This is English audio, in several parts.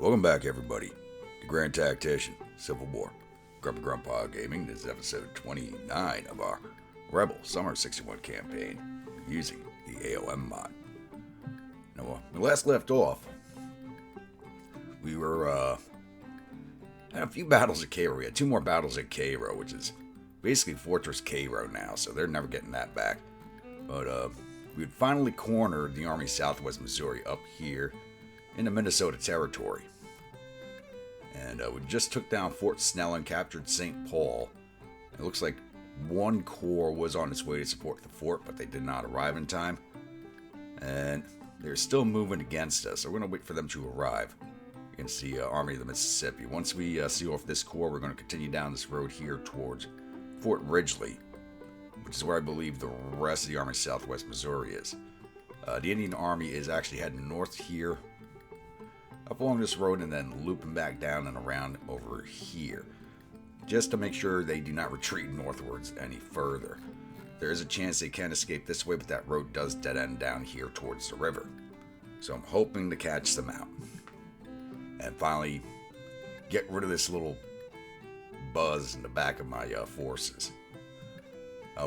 Welcome back, everybody, to Grand Tactician, Civil War, Grandpa Gaming. This is episode 29 of our Rebel Summer 61 campaign using the a.o.m mod. Now, when we last left off, we were, had a few battles at Cairo. We had two more battles at Cairo, which is basically Fortress Cairo now, so they're never getting that back. But, we had finally cornered the Army Southwest Missouri up here in the Minnesota Territory. And we just took down Fort Snell and captured St. Paul. It looks like one corps was on its way to support the fort, but they did not arrive in time. And they're still moving against us, so we're going to wait for them to arrive. You can see Army of the Mississippi. Once we see off this corps, we're going to continue down this road here towards Fort Ridgely, which is where I believe the rest of the Army Southwest Missouri is. The Indian Army is actually heading north here, up along this road, and then looping back down and around over here, just to make sure they do not retreat northwards any further. There is a chance they can escape this way, but that road does dead end down here towards the river. So I'm hoping to catch them out and finally get rid of this little buzz in the back of my forces.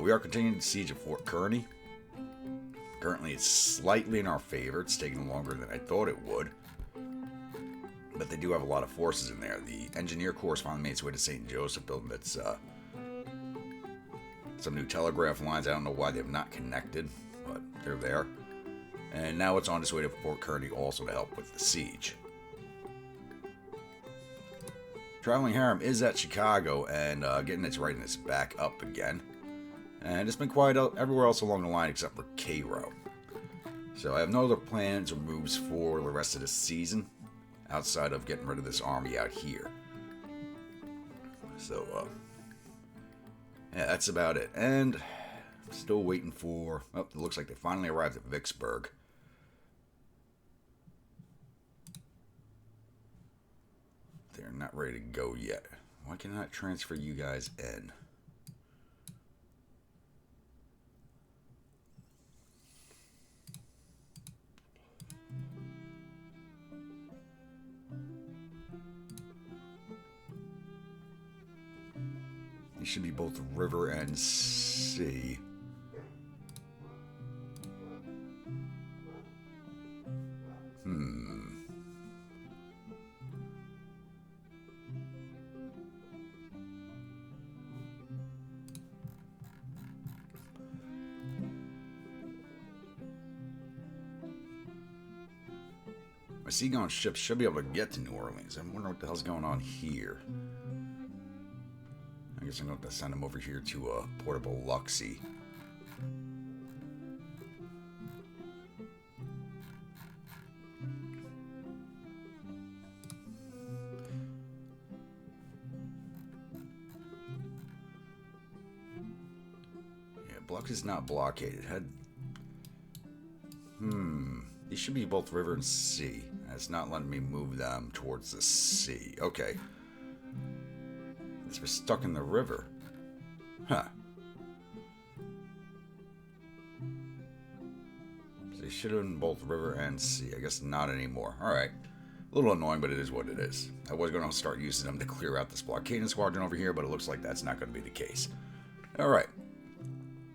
We are continuing the siege of Fort Kearny. Currently it's slightly in our favor. It's taking longer than I thought it would, but they do have a lot of forces in there. The Engineer Corps finally made its way to St. Joseph, building its some new telegraph lines. I don't know why they have not connected, but they're there. And now it's on its way to Fort Kearny also to help with the siege. Traveling Harem is at Chicago and getting its readiness back up again. And it's been quiet everywhere else along the line except for Cairo. So I have no other plans or moves for the rest of the season, outside of getting rid of this army out here. So, yeah, that's about it. And still waiting for... Oh, it looks like they finally arrived at Vicksburg. They're not ready to go yet. Why can I not transfer you guys in? These should be both river and sea. My seagoing ships should be able to get to New Orleans. I'm wondering what the hell's going on here. I guess I'm going to have to send them over here to Port of Biloxi. Yeah, Biloxi's not blockaded. These should be both river and sea. It's not letting me move them towards the sea. Okay. We're stuck in the river. Huh. So they should have been both river and sea. I guess not anymore. Alright. A little annoying, but it is what it is. I was going to start using them to clear out this blockading squadron over here, but it looks like that's not going to be the case. Alright.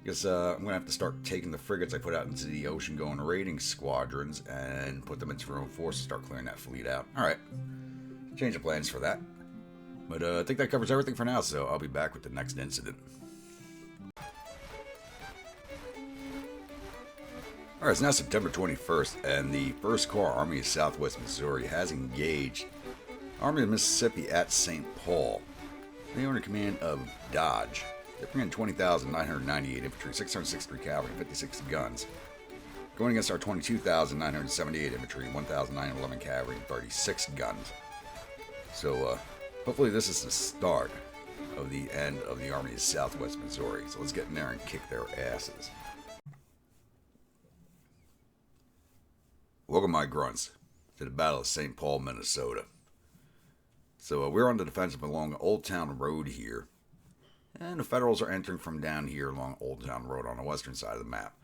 Guess I'm going to have to start taking the frigates I put out into the ocean going raiding squadrons and put them into our own force and start clearing that fleet out. Alright. Change of plans for that. But I think that covers everything for now, so I'll be back with the next incident. Alright, it's now September 21st, and the 1st Corps Army of Southwest Missouri has engaged Army of Mississippi at St. Paul. They are under command of Dodge. They're bringing 20,998 infantry, 663 cavalry, 56 guns. Going against our 22,978 infantry, 1,911 cavalry, and 36 guns. So, hopefully this is the start of the end of the Army of Southwest Missouri. So let's get in there and kick their asses. Welcome, my grunts, to the Battle of St. Paul, Minnesota. So we're on the defensive along Old Town Road here. And the Federals are entering from down here along Old Town Road on the western side of the map.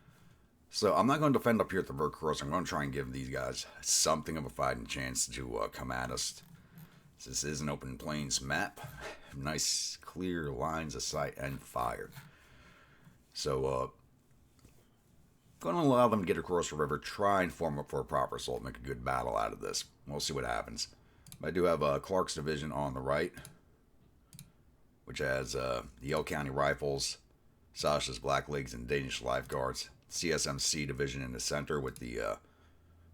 So I'm not going to defend up here at the Vert Cross. I'm going to try and give these guys something of a fighting chance to come at us. This is an open plains map. Nice clear lines of sight and fire. So going to allow them to get across the river, try and form up for a proper assault, make a good battle out of this. We'll see what happens. I do have Clark's division on the right, which has the Yell County Rifles, Sasha's Black Legs, and Danish Lifeguards. CSMC division in the center with the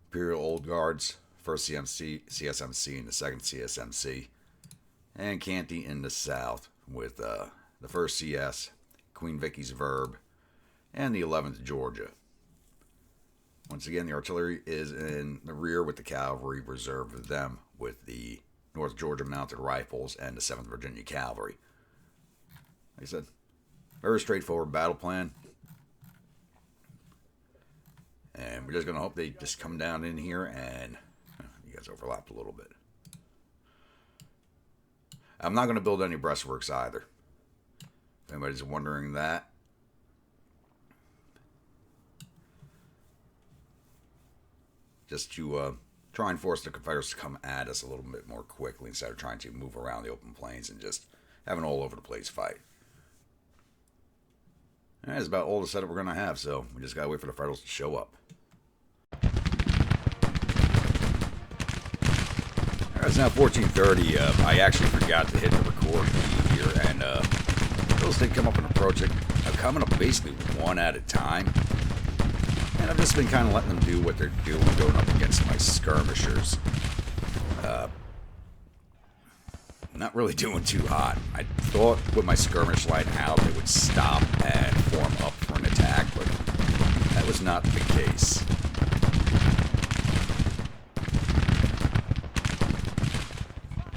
Imperial Old Guards, 1st CSMC, and the 2nd CSMC. And Canty in the south with the 1st CS, Queen Vicky's Verb, and the 11th Georgia. Once again, the artillery is in the rear with the cavalry reserved for them with the North Georgia Mounted Rifles and the 7th Virginia Cavalry. Like I said, very straightforward battle plan. And we're just going to hope they just come down in here and you guys overlapped a little bit. I'm not going to build any breastworks either. If anybody's wondering that. Just to try and force the Confederates to come at us a little bit more quickly instead of trying to move around the open plains and just have an all-over-the-place fight. And that's about all the setup we're going to have, so we just got to wait for the Federals to show up. It's now 14:30. I actually forgot to hit the record key here, and those did come up and approach it. I'm coming up basically one at a time, and I've just been kind of letting them do what they're doing, going up against my skirmishers. Not really doing too hot. I thought with my skirmish line out they would stop and form up for an attack, but that was not the case.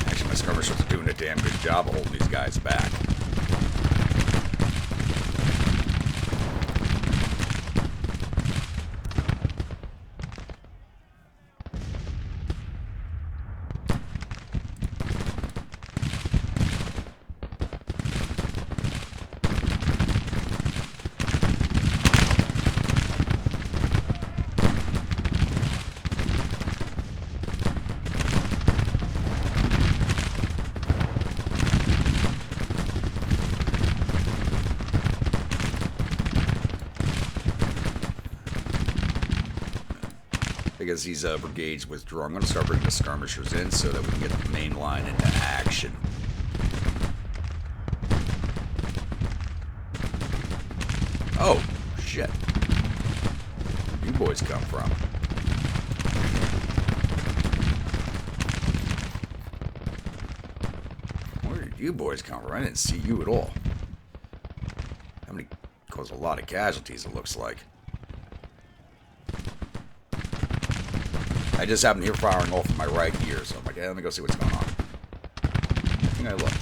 Actually, my skirmishers are doing a damn good job of holding these guys back. As these brigades withdraw, I'm going to start bringing the skirmishers in so that we can get the main line into action. Oh, shit. Where you boys come from? Where did you boys come from? I didn't see you at all. How many caused a lot of casualties, it looks like. I just happened to hear firing off in my right ear, so I'm like, hey, let me go see what's going on. I think I looked.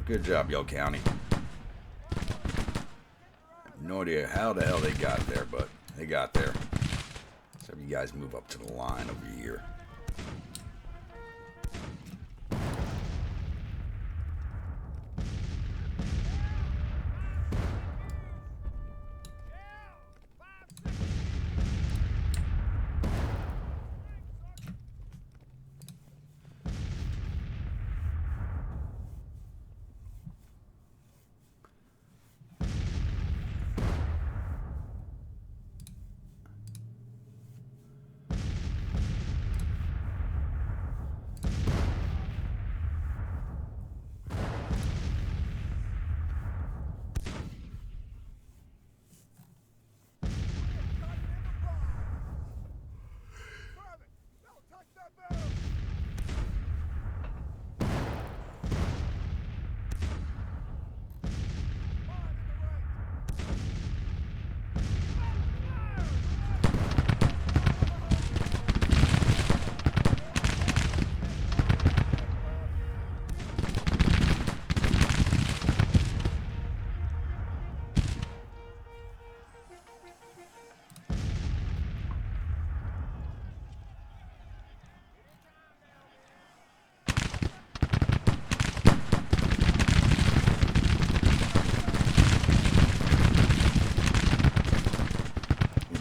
Good job, Yell County. I have no idea how the hell they got there, but they got there. So you guys move up to the line over here.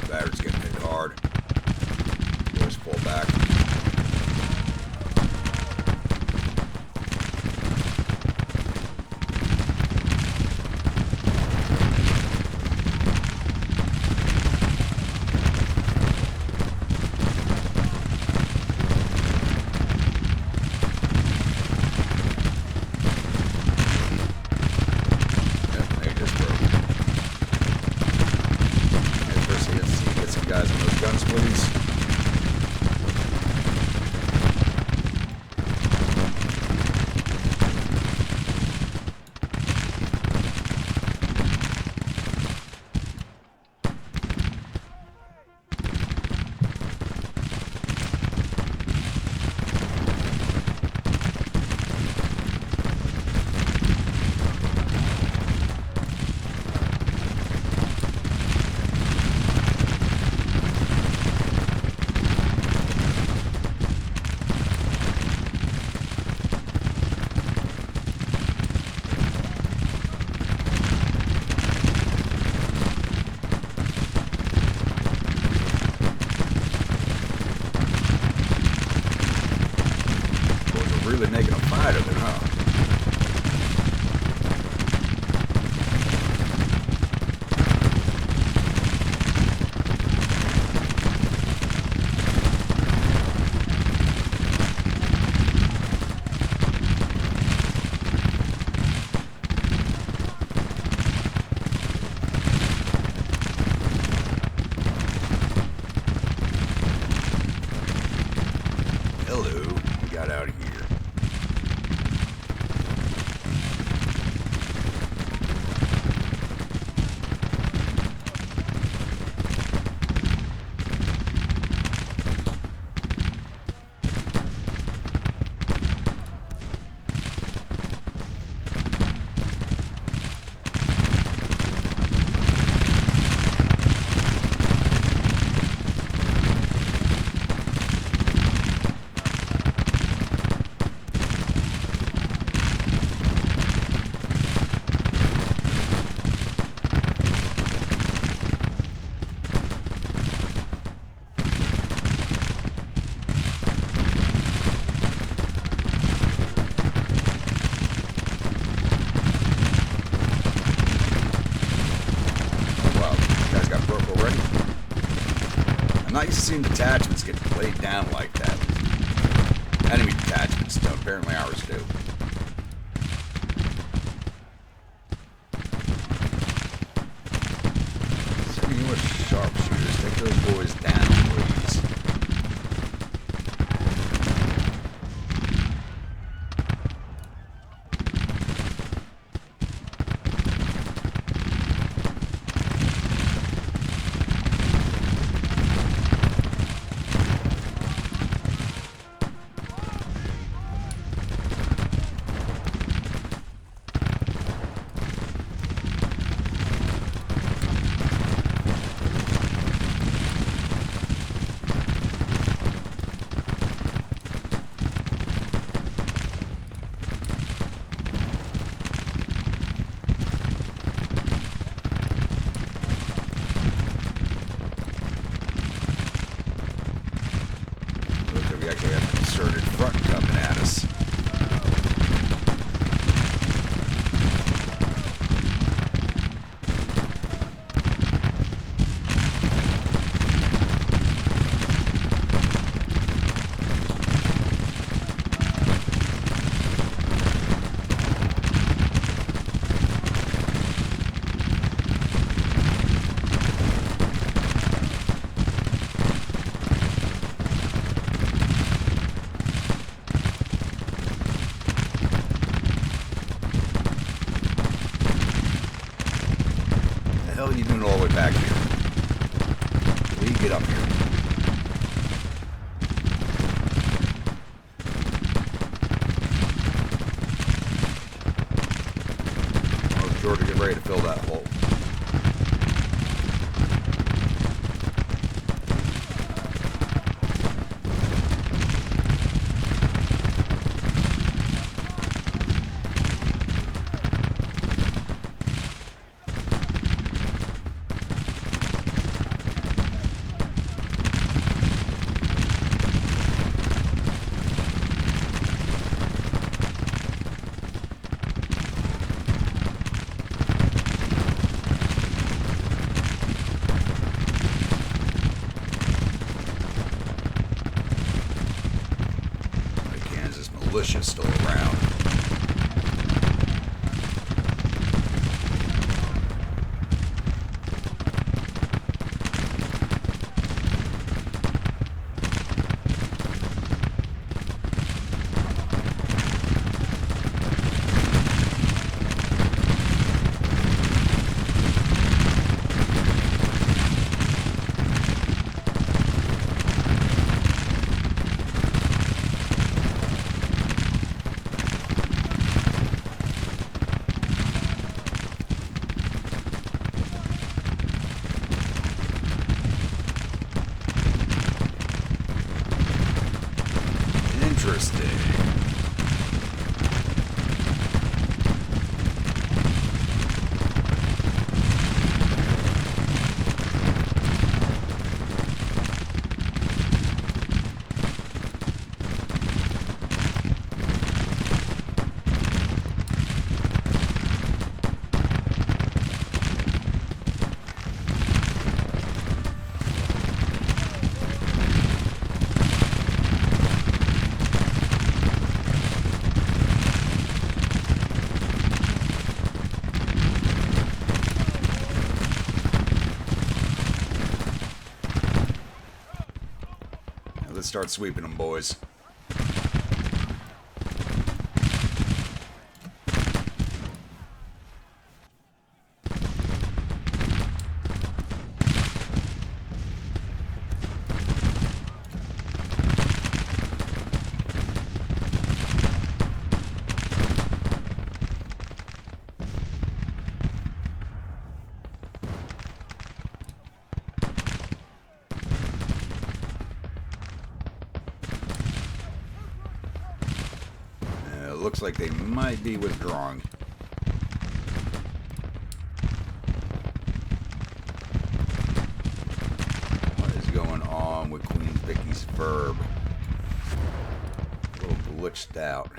Battery's getting hit hard. Boys pull back. Guys on those gun splitties. Really making a fight of it, huh? Hello, we got out of here. I'm not used to seeing detachments get laid down like that. Enemy detachments don't. Apparently ours do. Sending you with sharpshooters. Take those boys down, please. We actually have a concerted front coming at us. The hell are you doing all the way back here? Will you get up here? Oh, Georgia, get ready to fill that hole. militia's still around. Interesting. Let's start sweeping them, boys. Looks like they might be withdrawing. What is going on with Queen Vicky's verb? A little glitched out.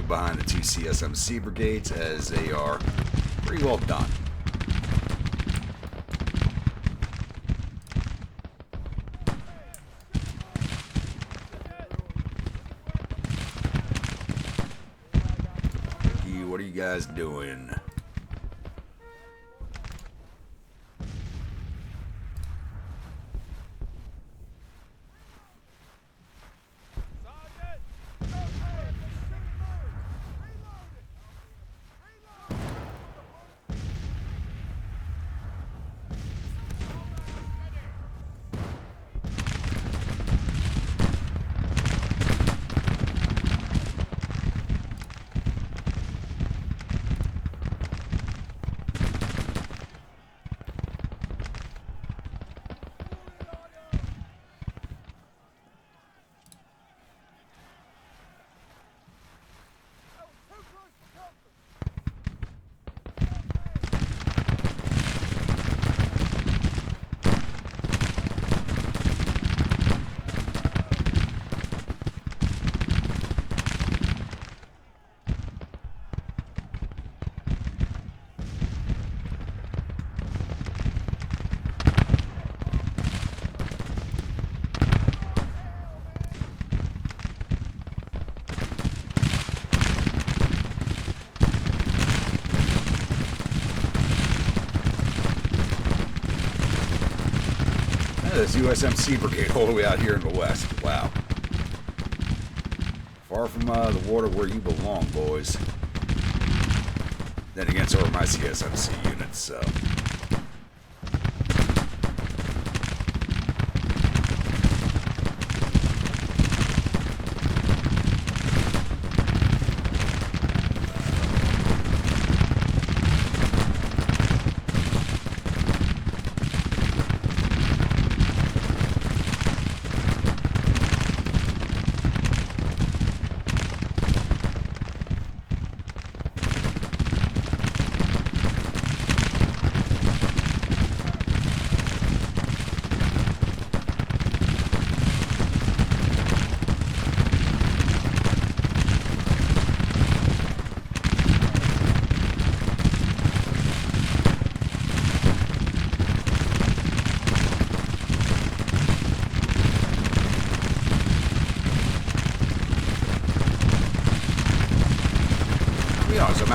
Behind the two CSMC brigades as they are pretty well done. Ricky, what are you guys doing? This USMC brigade all the way out here in the west. Wow. Far from the water where you belong, boys. Then again, so are my CSMC units, so...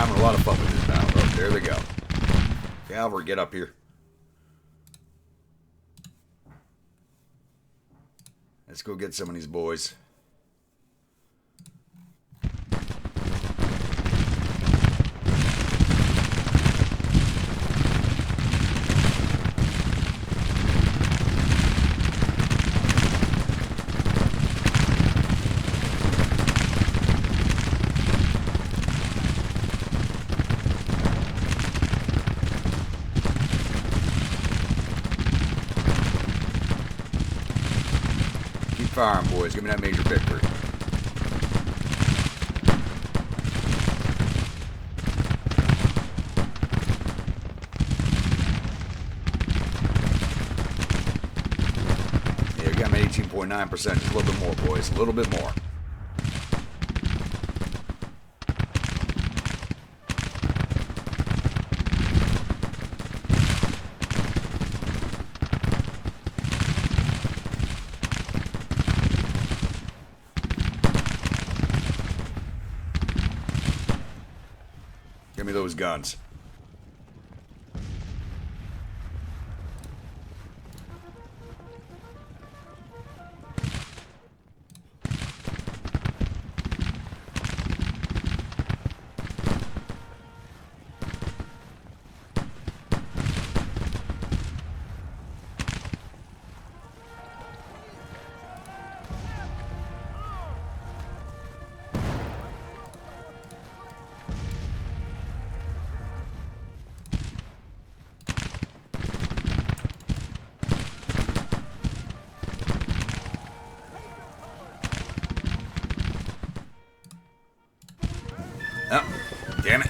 having a lot of fun with this now. Oh, there they go. Cavalry, get up here. Let's go get some of these boys. Firing, boys. Give me that major victory. Yeah, we got me 18.9%. Just a little bit more, boys. A little bit more. Give me those guns. Oh, damn it.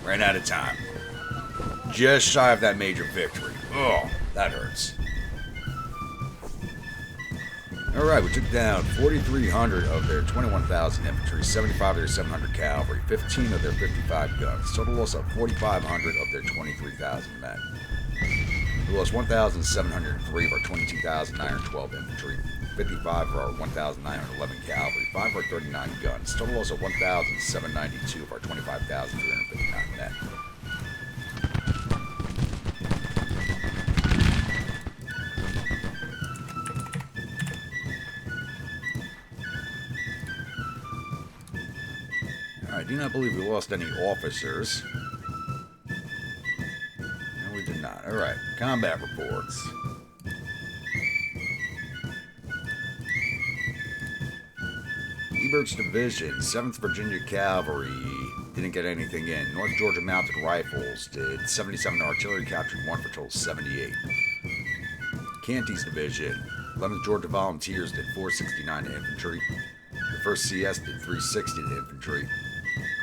Ran out of time. Just shy of that major victory. Oh, that hurts. Alright, we took down 4,300 of their 21,000 infantry, 75 of their 700 cavalry, 15 of their 55 guns. Total loss of 4,500 of their 23,000 men. We lost 1,703 of our 22,912 infantry, 55 of our 1,911 cavalry, 5 of our 39 guns. Total loss of 1,792 of our 25,359 men. I do not believe we lost any officers. No, we did not. Alright, combat reports. Ebert's Division, 7th Virginia Cavalry, didn't get anything in. North Georgia Mounted Rifles did 77 artillery, captured 1 for a total of 78. Canty's Division, 11th Georgia Volunteers did 469 to infantry. The 1st CS did 360 to infantry.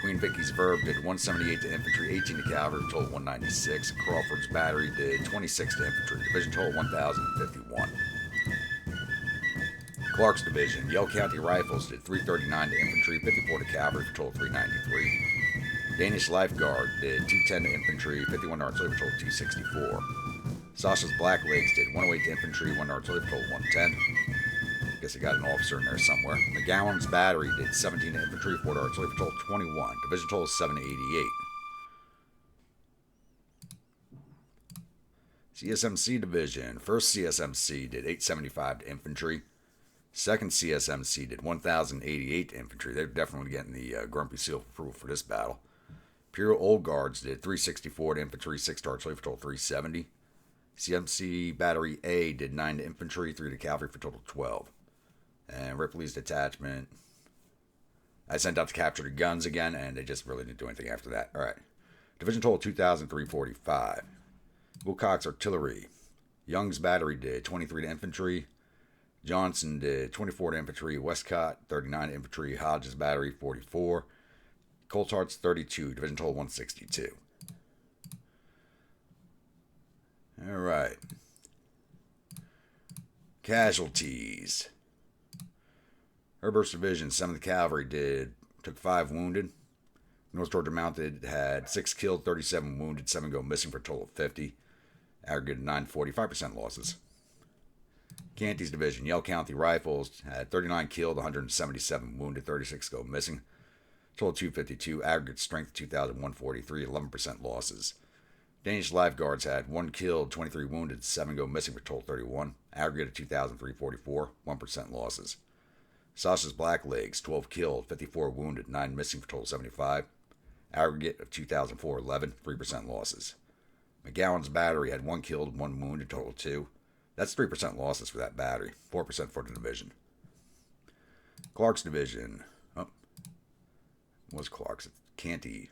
Queen Vicky's Verb did 178 to infantry, 18 to cavalry, total 196. Crawford's Battery did 26 to infantry, division total 1,051. Clark's Division, Yell County Rifles did 339 to infantry, 54 to cavalry, for total 393. Danish Life Guard did 210 to infantry, 51 to artillery, for total 264. Sasha's Black Legs did 108 to infantry, 1 to artillery, for total 110. Guess I got an officer in there somewhere. McGowan's Battery did 17 to infantry, 4 to artillery, for total 21. Division total 788. CSMC Division, 1st CSMC did 875 to infantry. 2nd CSMC did 1,088 to infantry. They're definitely getting the Grumpy Seal of approval for this battle. Imperial Old Guards did 364 to infantry, 6 to artillery, for total 370. CMC Battery A did 9 to infantry, 3 to cavalry, for total 12. And Ripley's detachment, I sent out to capture the guns again, and they just really didn't do anything after that. Alright. Division total 2,345. Wilcox Artillery. Young's Battery did 23 to infantry. Johnson did 24 to infantry. Westcott 39 to infantry. Hodges Battery 44. Coltshart's 32. Division total 162. Alright. Casualties. Herbert's Division, 7th Cavalry took 5 wounded. North Georgia Mounted had 6 killed, 37 wounded, 7 go missing for a total of 50. Aggregate 945% losses. Canty's Division, Yell County Rifles had 39 killed, 177 wounded, 36 go missing. Total 252. Aggregate strength 2,143. 11% losses. Danish lifeguards had 1 killed, 23 wounded, 7 go missing for total 31. Aggregate of 2,344. 1% losses. Sasha's Blacklegs, 12 killed, 54 wounded, 9 missing for total 75. Aggregate of 2,411. 3% losses. McGowan's battery had 1 killed, 1 wounded, total 2. That's 3% losses for that battery. 4% for the division. Clark's division. Oh, was Clark's? Canty.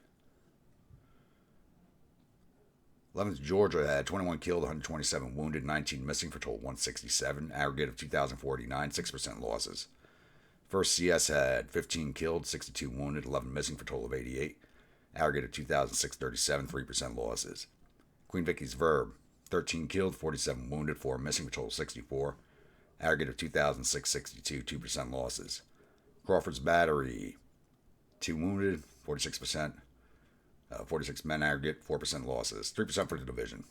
11th Georgia had 21 killed, 127 wounded, 19 missing for total 167. Aggregate of 2,049. 6% losses. 1st CS had 15 killed, 62 wounded, 11 missing for total of 88. Aggregate of 2,637. 3% losses. Queen Vicky's Verb. 13 killed, 47 wounded, 4 missing for total 64. Aggregate of 2,662. 2% losses. Crawford's Battery. 2 wounded, 46%. 46 men aggregate, 4% losses. 3% for the division.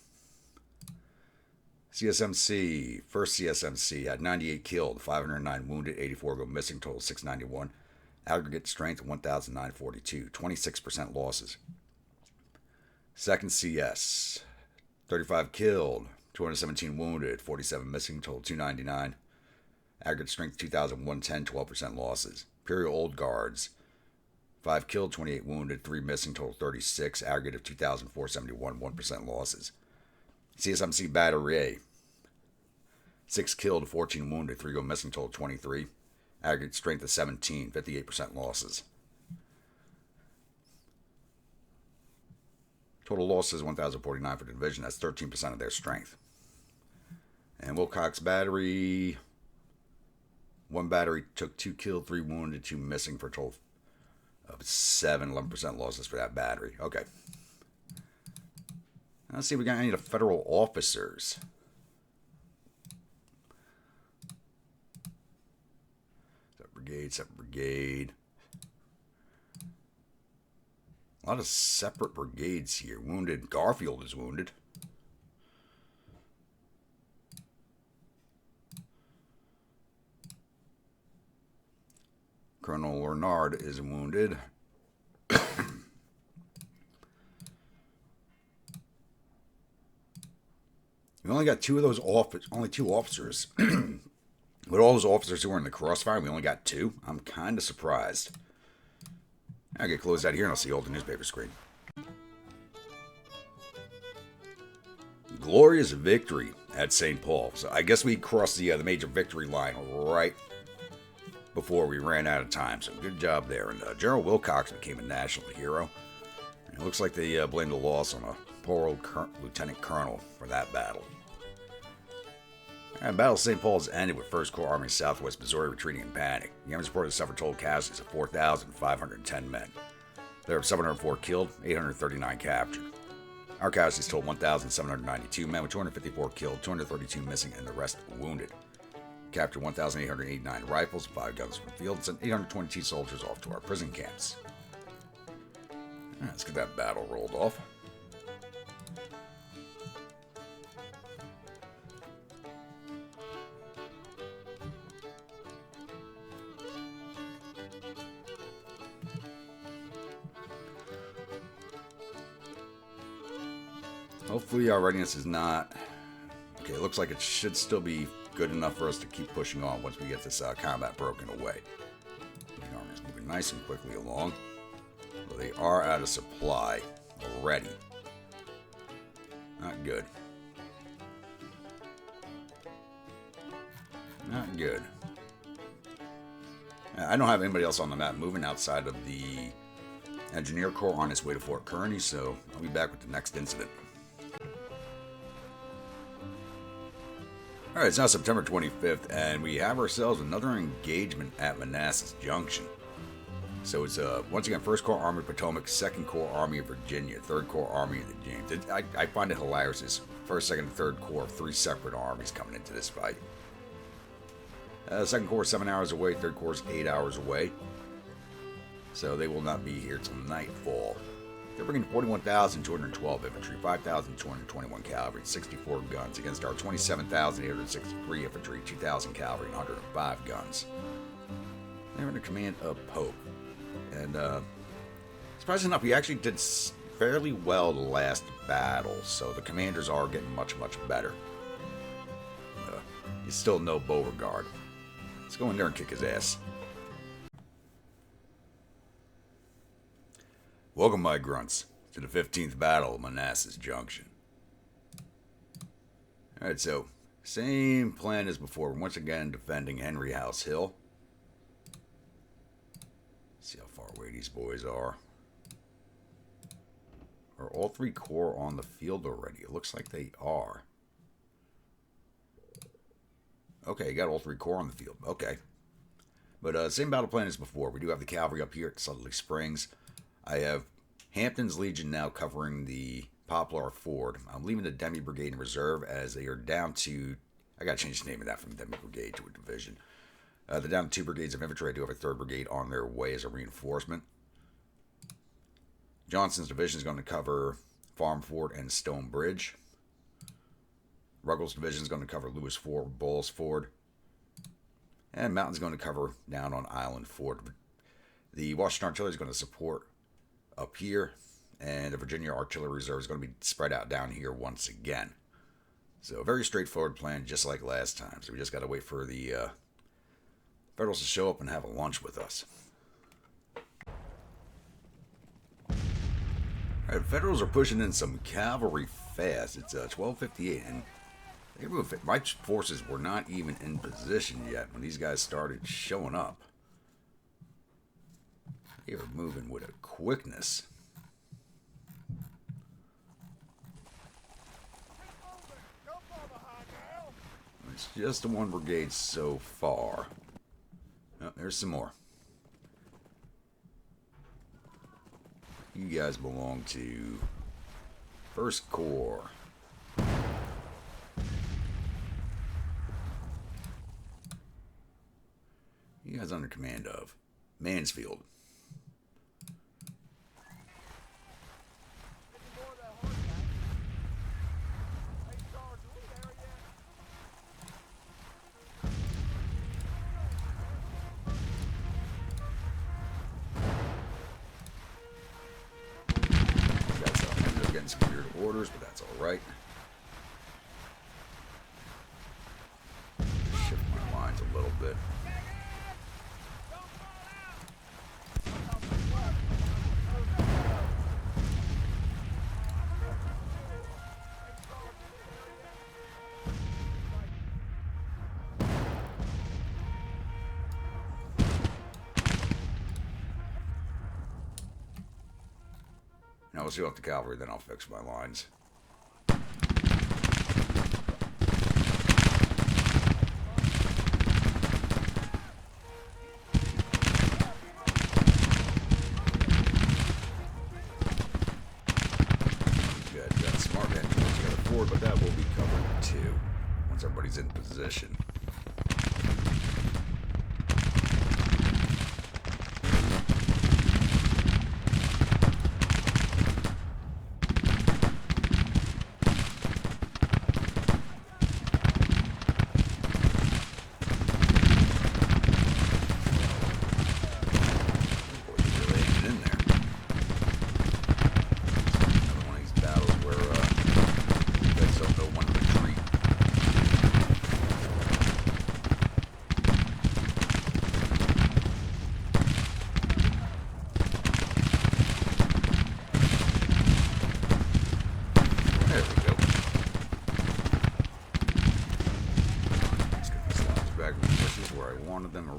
CSMC. 1st CSMC had 98 killed, 509 wounded, 84 go missing, total 691. Aggregate strength 1,942. 26% losses. 2nd CS. 35 killed, 217 wounded, 47 missing, total 299. Aggregate strength 2,110. 12% losses. Imperial Old Guards. 5 killed, 28 wounded, 3 missing, total 36. Aggregate of 2,471. 1% losses. CSMC Battery A. 6 killed, 14 wounded, 3 go missing, total 23. Aggregate strength of 17. 58% losses. Total losses 1,049 for the division. That's 13% of their strength. And Wilcox Battery. 1 battery took 2 killed, 3 wounded, 2 missing for a total of 11% losses for that battery. Okay. Let's see if we got any of the federal officers. Separate brigade. A lot of separate brigades here. Wounded. Garfield is wounded. Colonel Lernard is wounded. We only got 2 of those only 2 officers. With all those officers who were in the crossfire, we only got 2. I'm kind of surprised. I'll get closed out here and I'll see you all the newspaper screen. Glorious victory at St. Paul. So I guess we crossed the major victory line right before we ran out of time. So good job there. And Gerald Wilcox became a national hero. And it looks like they blamed the loss on a poor old lieutenant colonel for that battle. And Battle of St. Paul's ended with 1st Corps Army Southwest Missouri retreating in panic. The Army reported suffered total casualties of 4,510 men. There were 704 killed, 839 captured. Our casualties totaled 1,792 men, with 254 killed, 232 missing, and the rest wounded. Captured 1,889 rifles, 5 guns from the field, and sent 822 soldiers off to our prison camps. Let's get that battle rolled off. Hopefully our readiness is not... Okay, it looks like it should still be good enough for us to keep pushing on once we get this combat broken away. The army is moving nice and quickly along. But they are out of supply already. Not good. Not good. I don't have anybody else on the map moving outside of the Engineer Corps on its way to Fort Kearney, so I'll be back with the next incident. Alright, it's now September 25th, and we have ourselves another engagement at Manassas Junction. So it's, once again, 1st Corps Army of Potomac, 2nd Corps Army of Virginia, 3rd Corps Army of the James. I find it hilarious. It's 1st, 2nd, and 3rd Corps, 3 separate armies coming into this fight. 2nd Corps is 7 hours away, 3rd Corps is 8 hours away. So they will not be here till nightfall. They're bringing 41,212 infantry, 5,221 cavalry, 64 guns against our 27,863 infantry, 2,000 cavalry, and 105 guns. They're under command of Pope. And Surprisingly enough, he actually did fairly well the last battle, so the commanders are getting much, much better. He's still no Beauregard. Let's go in there and kick his ass. Welcome, my grunts, to the 15th Battle of Manassas Junction. Alright, so, same plan as before. We're once again defending Henry House Hill. See how far away these boys are. Are all 3 corps on the field already? It looks like they are. Okay, you got all 3 corps on the field. Okay. But same battle plan as before. We do have the cavalry up here at Sudley Springs. I have Hampton's Legion now covering the Poplar Ford. I'm leaving the Demi Brigade in reserve as they are down to... I gotta change the name of that from Demi Brigade to a division. They're down to 2 brigades of infantry. I do have a 3rd brigade on their way as a reinforcement. Johnson's division is going to cover Farm Ford and Stone Bridge. Ruggles' division is going to cover Lewis Ford, Bowles Ford. And Mountain's going to cover down on Island Ford. The Washington Artillery is going to support up here. And the Virginia Artillery Reserve is going to be spread out down here once again. So a very straightforward plan, just like last time. So we just got to wait for the Federals to show up and have a lunch with us. Alright, Federals are pushing in some cavalry fast. It's 12:58, and my forces were not even in position yet when these guys started showing up. They were moving with a quickness. It's just the 1 brigade so far. Oh, there's some more. You guys belong to 1st Corps. You guys under command of Mansfield. Some weird orders, but that's alright. Shift my lines a little bit. Now we'll see off the cavalry, then I'll fix my lines. Good, got smart men towards the other forward, but that will be covered too once everybody's in position.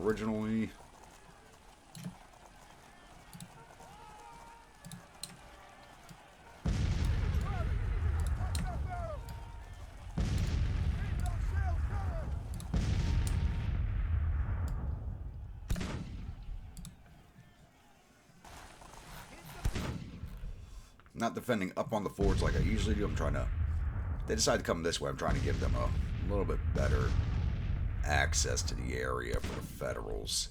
Originally. Not defending up on the forts like I usually do. I'm trying to... They decide to come this way. I'm trying to give them a little bit better access to the area for the Federals.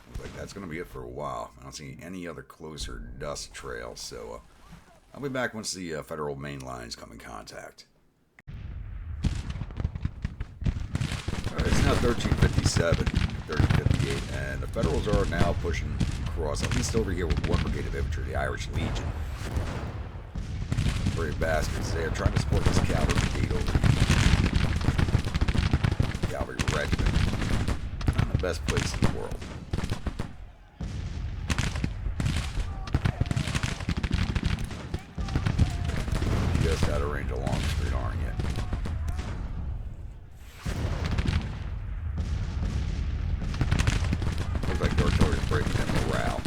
Looks like that's going to be it for a while. I don't see any other closer dust trails, so I'll be back once the federal main lines come in contact. Alright, it's now 1357, 1358, and the Federals are now pushing across, at least over here with one brigade of infantry, the Irish Legion. Brave bastards, they are trying to support this cavalry brigade over here. Cavalry regiment. Not the best place in the world. You just got to range along the street, aren't you? Looks like the artillery's breaking in morale.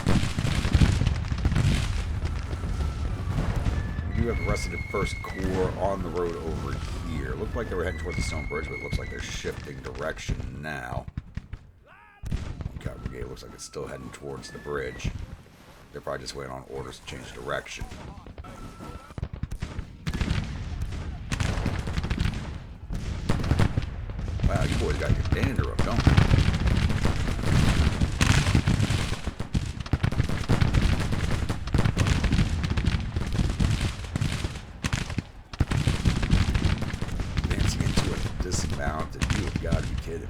We do have the rest of the first corps on the road over here. Looked like they were heading towards the stone bridge, but it looks like they're shifting direction now. Cavalry brigade looks like it's still heading towards the bridge. They're probably just waiting on orders to change direction. Wow, you boys got your dander up, don't you? Dancing into a dismounted, you have got to be kidding.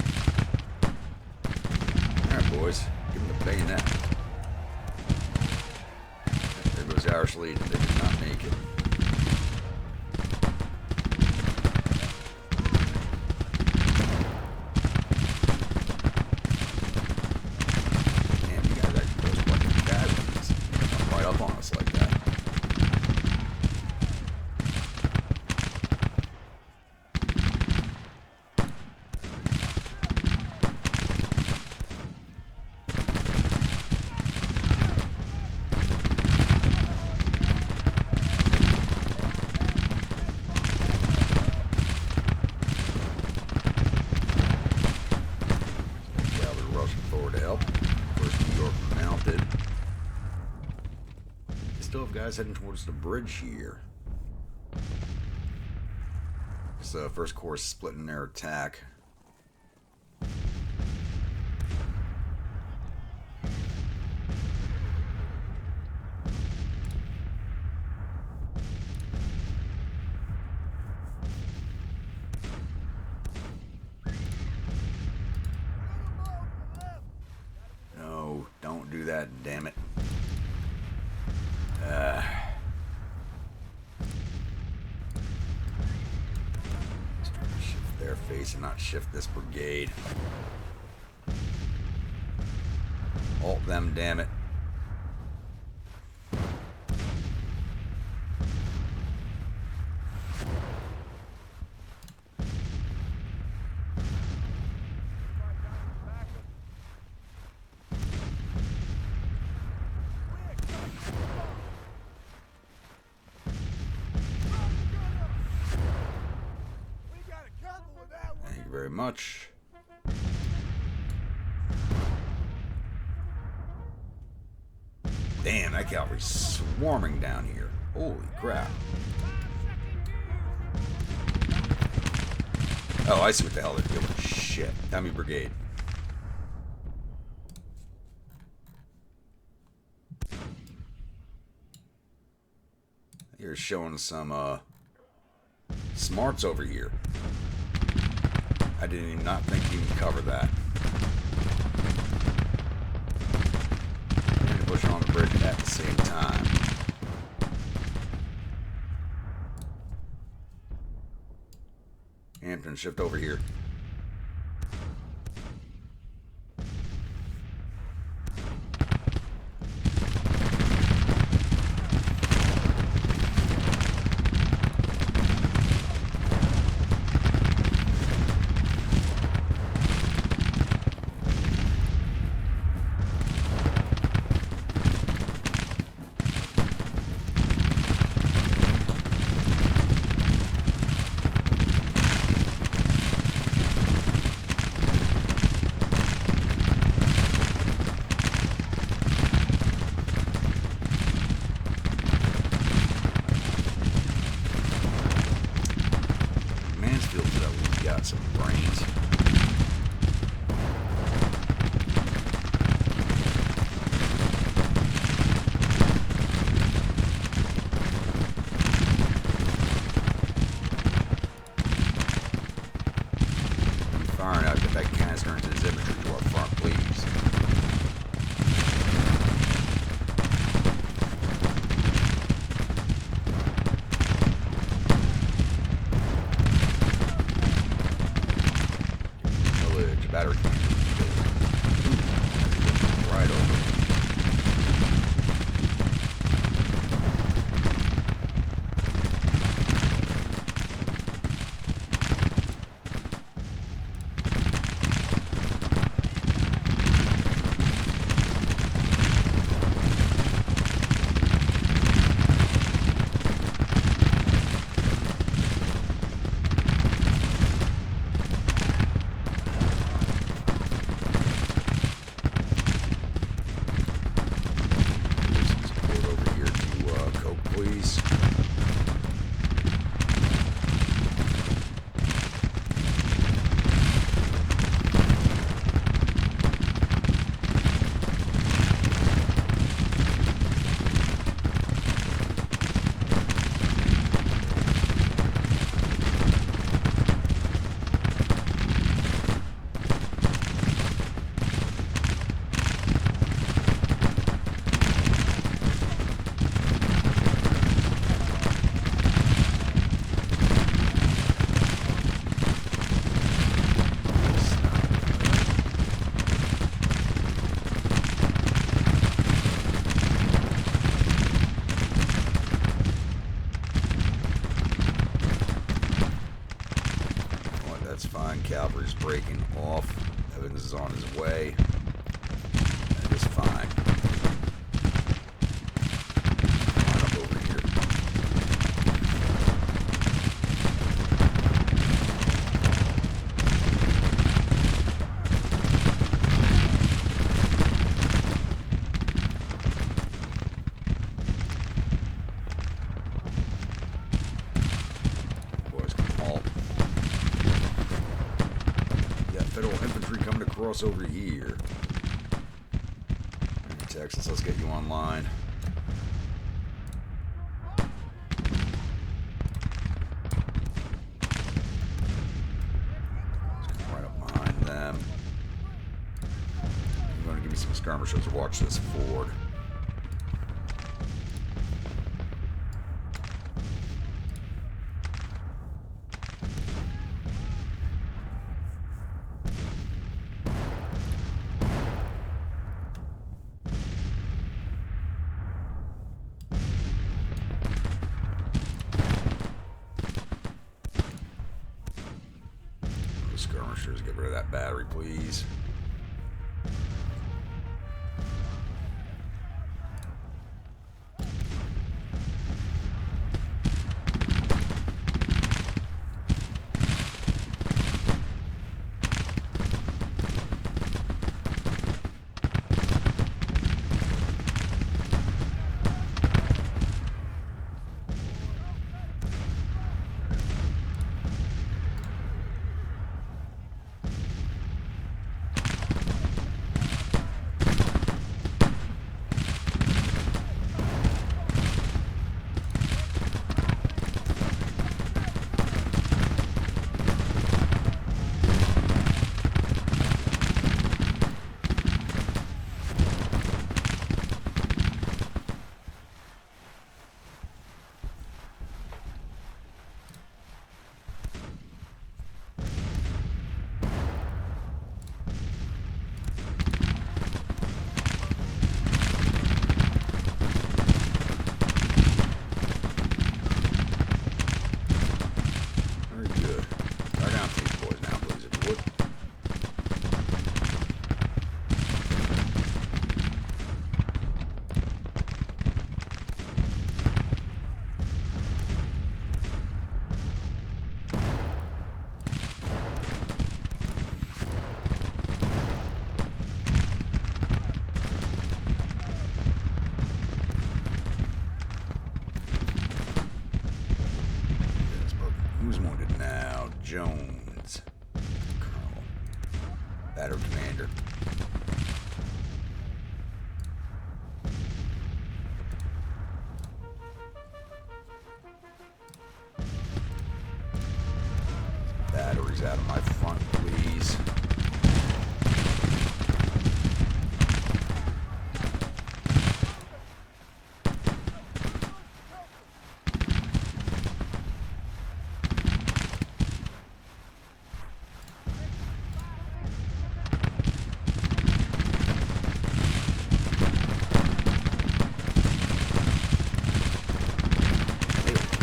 Alright, boys, give them the bayonet. There goes the Irish Legion, they did not make it. Guys heading towards the bridge here. So first corps splitting their attack. No, don't do that, damn it. Just trying to shift their face and not shift this brigade. Alt them, damn it. Very much. Damn, that cavalry's swarming down here. Holy crap. Oh, I see what the hell they're doing. Shit. Dummy brigade. You're showing some smarts over here. I didn't even not think you could cover that. And pushing on the bridge at the same time. Hampton, shift over here. Cavalry's breaking off. Evans is on his way. That is fine. Line up over here. Boys, come on. Yeah, Federal infantry coming across over here. Texas, let's get you online. Let's come right up behind them. You're going to give me some skirmishers to watch this ford. Skirmishers, get rid of that battery, please. Who's wounded now? Jones. Colonel. Battery commander. Batteries out of my front, please.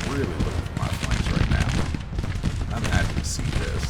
Really looking for my flanks right now. I'm happy to see this.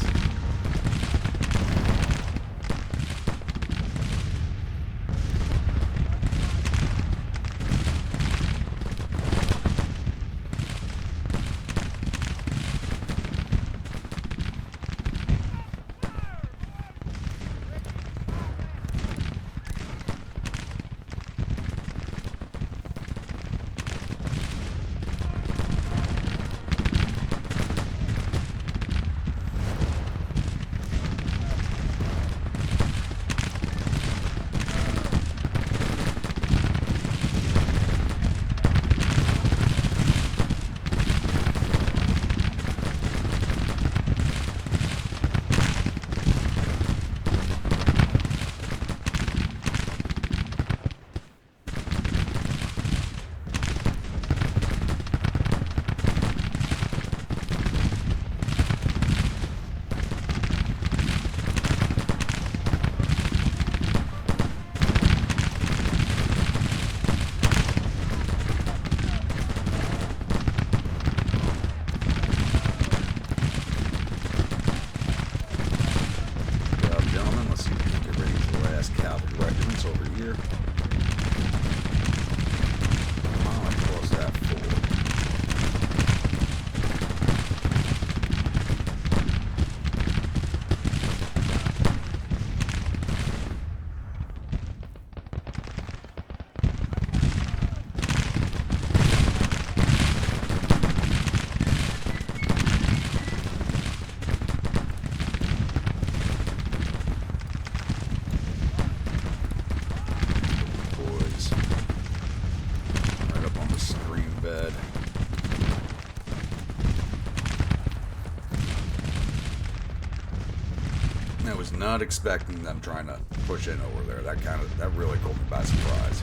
not expecting them trying to push in over there. That really caught me by surprise.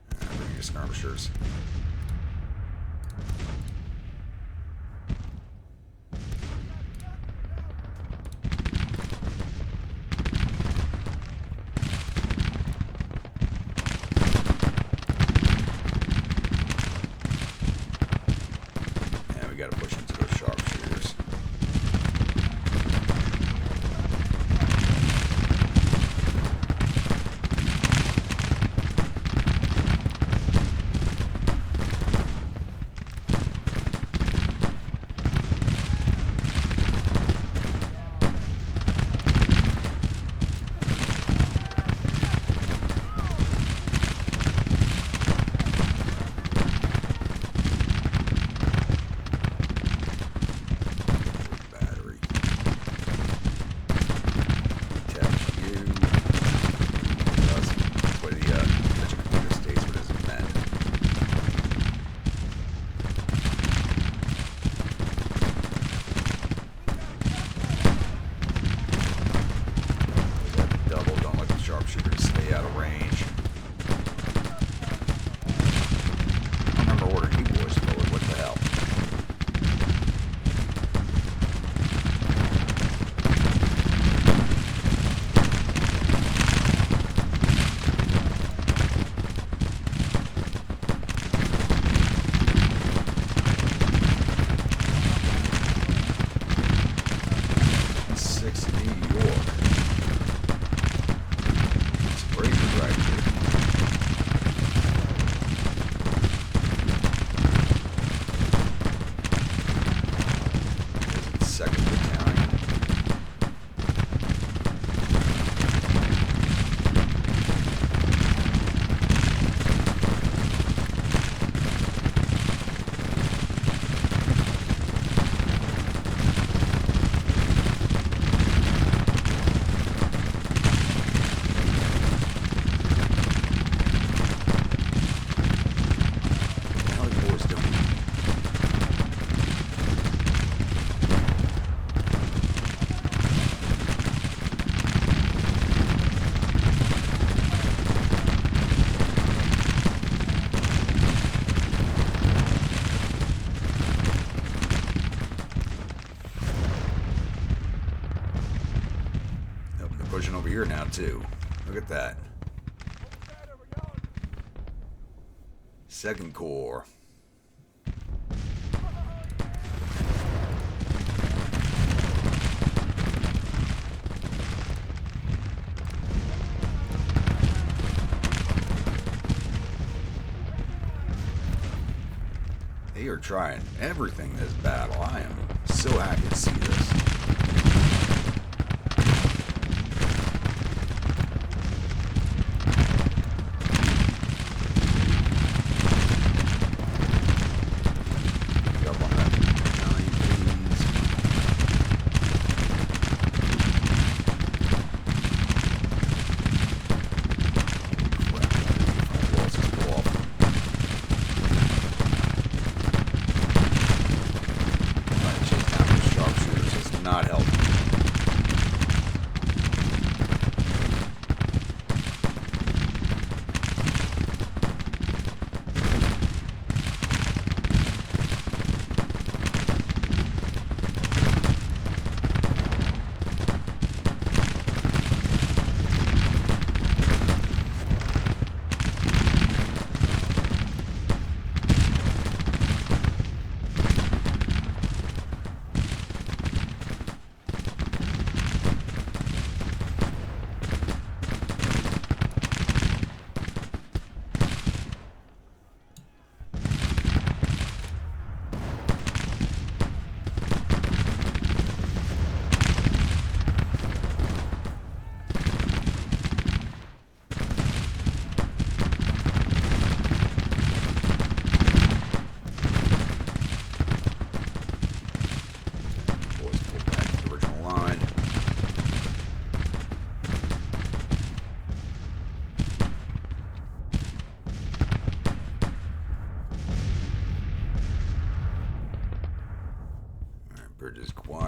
Look at your skirmishers. We gotta push into those sharpshooters. Pushing over here now too. Look at that. Second Corps. They are trying everything this battle. I am so happy to see this.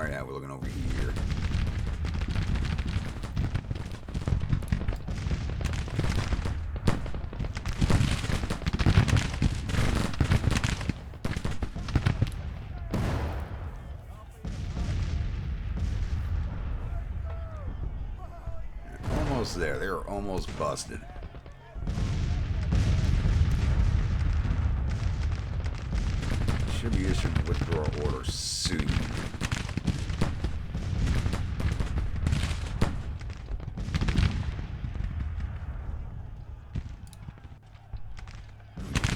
Alright, now we're looking over here. Almost there. They were almost busted. Should be issuing withdrawal order soon.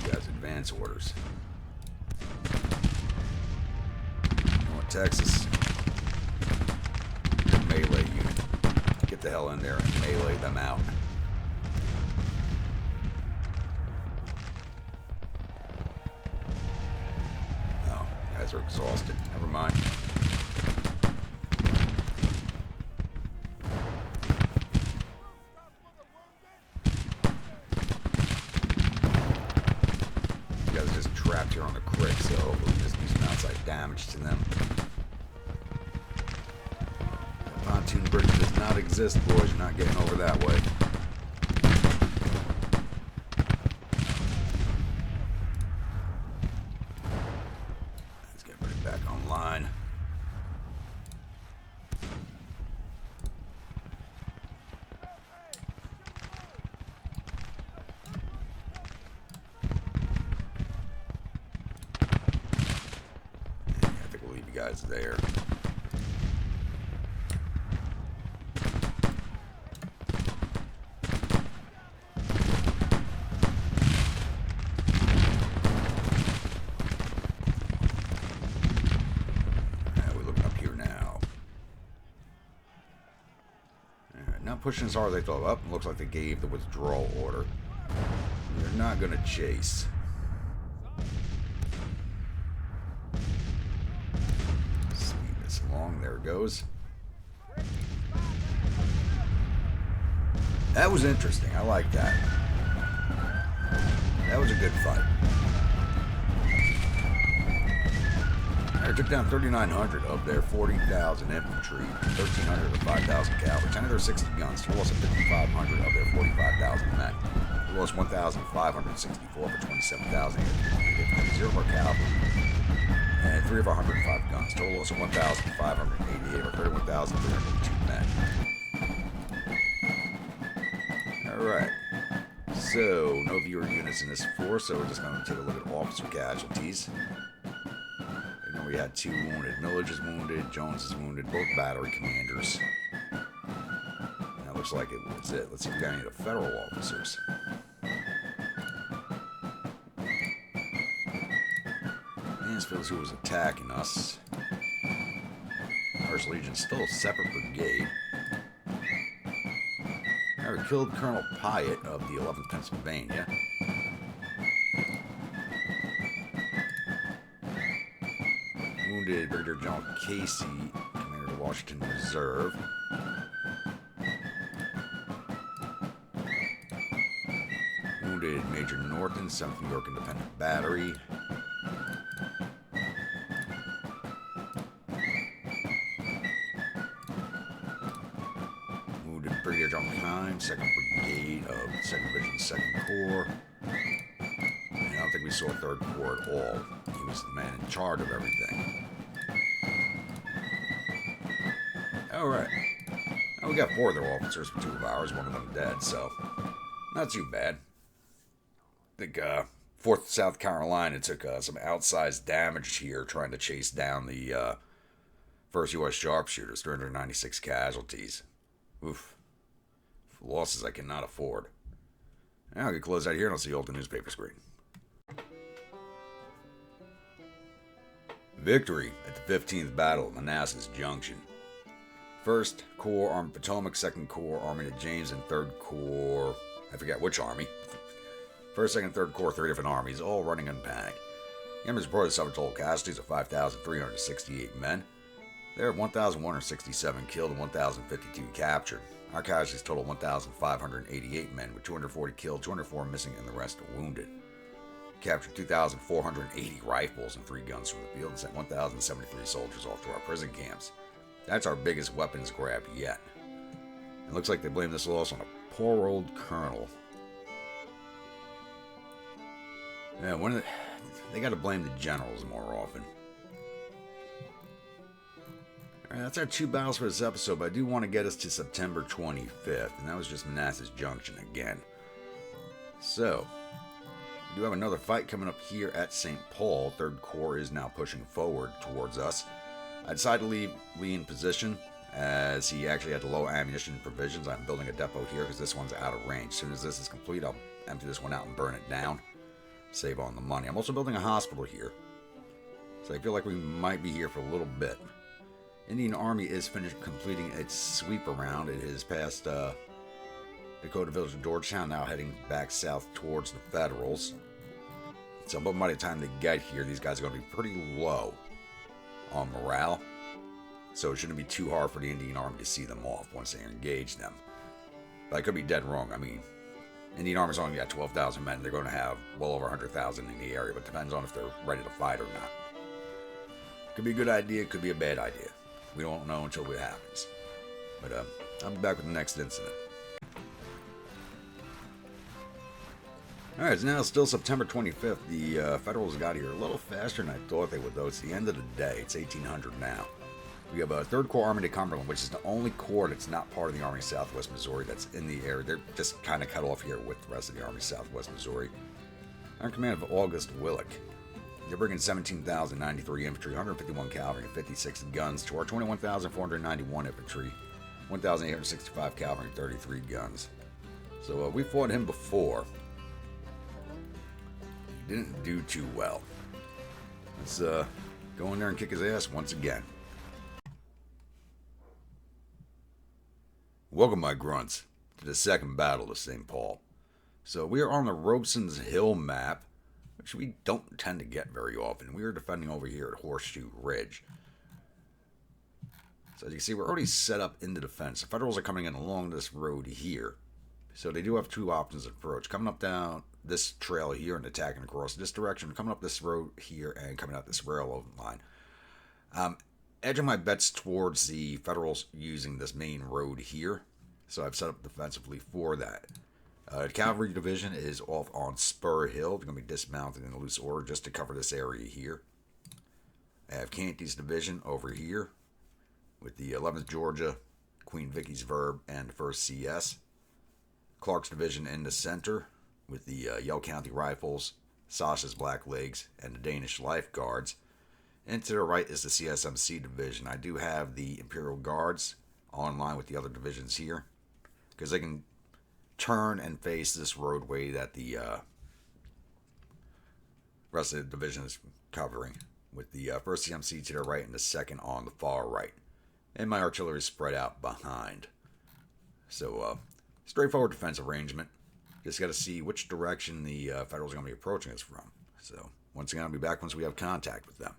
You guys advance orders. North Texas. Your melee unit. Get the hell in there and melee them out. Oh, guys are exhausted. Never mind. You guys are just trapped here on the creek, so we'll just do some outside damage to them. Pontoon bridge does not exist, boys. You're not getting over that way. Let's get it back online. I think we'll leave you guys there. Not pushing as hard as they thought. Up, looks like they gave the withdrawal order. They're not going to chase. Speed this along. There it goes. That was interesting. I like that. That was a good fight. They took down 3,900 of their 40,000 infantry, 1,300 of 5,000 cavalry, 10 of their 60 guns, they lost 5,500 of their 45,000 men. They lost 1,564 for 27,000, 0 of our cavalry, and 3 of our 105 guns. Total loss of 1,588 or 31,302 men. Alright, so no viewer units in this force, so we're just going to take a look at officer casualties. We had 2 wounded. Millage is wounded. Jones is wounded. Both battery commanders. That looks like it was it. Let's see if we got any of the federal officers. Mansfield's who was attacking us. First Legion still a separate brigade. We killed Colonel Pyatt of the 11th Pennsylvania. Wounded Brigadier General Casey, Commander of the Washington Reserve. Wounded Major Norton, 7th New York Independent Battery. Wounded Brigadier General Kime, 2nd Brigade of 2nd Division, 2nd Corps. And I don't think we saw 3rd Corps at all. He was the man in charge of everything. Alright. Now we got 4 of their officers for 2 of ours, 1 of them dead, so not too bad. I think 4th South Carolina took some outsized damage here trying to chase down the 1st U.S. Sharpshooters, 396 casualties. Oof. Losses I cannot afford. Now I can close out here and I'll see you all at the newspaper screen. Victory at the 15th Battle of Manassas Junction. 1st Corps, Army Potomac, 2nd Corps, Army of James, and 3rd Corps, I forget which army. 1st, 2nd, 3rd Corps, 3 different armies, all running in panic. The enemy's reported suffered total casualties of 5,368 men. There are 1,167 killed and 1,052 captured. Our casualties total 1,588 men, with 240 killed, 204 missing, and the rest wounded. captured 2,480 rifles and 3 guns from the field, and sent 1,073 soldiers off to our prison camps. That's our biggest weapons grab yet. It looks like they blame this loss on a poor old colonel. Yeah, they got to blame the generals more often. Alright, that's our 2 battles for this episode, but I do want to get us to September 25th, and that was just Manassas Junction again. So, we do have another fight coming up here at St. Paul. 3rd Corps is now pushing forward towards us. I decided to leave Lee in position, as he actually had low ammunition and provisions. I'm building a depot here because this one's out of range. As soon as this is complete, I'll empty this one out and burn it down. Save on the money. I'm also building a hospital here, so I feel like we might be here for a little bit. Indian Army is finished completing its sweep around. It is past Dakota Village of Georgetown, now heading back south towards the Federals. So by the time they get here, these guys are going to be pretty low on morale. So it shouldn't be too hard for the Indian Army to see them off once they engage them. But I could be dead wrong. I mean, Indian Army's only got 12,000 men. They're going to have well over 100,000 in the area, but it depends on if they're ready to fight or not. Could be a good idea, could be a bad idea. We don't know until it happens. But I'll be back with the next incident. Alright, it's now still September 25th. The Federals got here a little faster than I thought they would, though. It's the end of the day. It's 1800 now. We have a 3rd Corps Army de Cumberland, which is the only corps that's not part of the Army of Southwest Missouri that's in the area. They're just kind of cut off here with the rest of the Army of Southwest Missouri. Under command of August Willick. They're bringing 17,093 infantry, 151 cavalry, and 56 guns to our 21,491 infantry, 1,865 cavalry, and 33 guns. So we fought him before. He didn't do too well. Let's go in there and kick his ass once again. Welcome, my grunts, to the 2nd Battle of St. Paul. So we are on the Robeson's Hill map, which we don't tend to get very often. We are defending over here at Horseshoe Ridge. So as you can see, we're already set up in the defense. The Federals are coming in along this road here. So they do have 2 options of approach. Coming up down this trail here and attacking across this direction. Coming up this road here and coming out this railroad line. Edging my bets towards the Federals using this main road here. So I've set up defensively for that. The Cavalry Division is off on Spur Hill. They're going to be dismounted in a loose order just to cover this area here. I have Canty's Division over here with the 11th Georgia, Queen Vicky's Verb, and the 1st CS. Clark's Division in the center with the Yell County Rifles, Sasha's Black Legs, and the Danish Life Guards. And to the right is the CSMC Division. I do have the Imperial Guards online with the other divisions here, because they can turn and face this roadway that the rest of the division is covering, with the 1st CMC to the right and the 2nd on the far right. And my artillery is spread out behind. So, straightforward defense arrangement. Just got to see which direction the Federals are going to be approaching us from. So, once again, I'll be back once we have contact with them.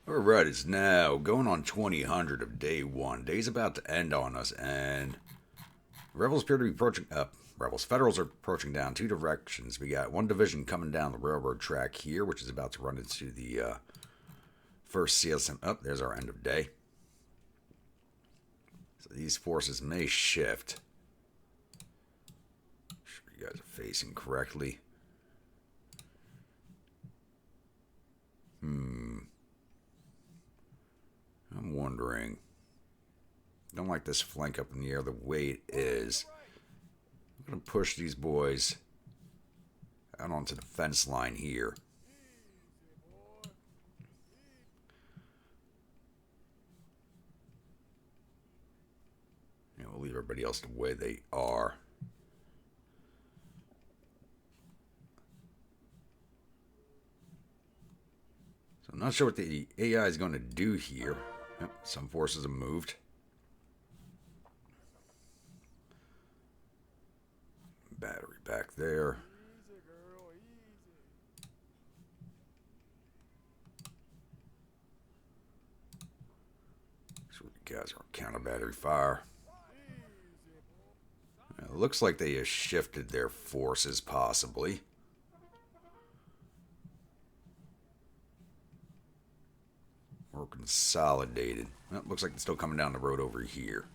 Alright, it's now going on 2000 of day 1. Day's about to end on us, and Rebels appear to be approaching, Federals are approaching down 2 directions. We got 1 division coming down the railroad track here, which is about to run into the 1st CSM. Oh, there's our end of day. So these forces may shift. Make sure you guys are facing correctly. I'm wondering. Don't like this flank up in the air the way it is. I'm going to push these boys out onto the fence line here. And we'll leave everybody else the way they are. So I'm not sure what the AI is going to do here. Yep, some forces have moved. Battery back there. So you guys are counter battery fire. It looks like they have shifted their forces, possibly. Or consolidated. Well, looks like it's still coming down the road over here.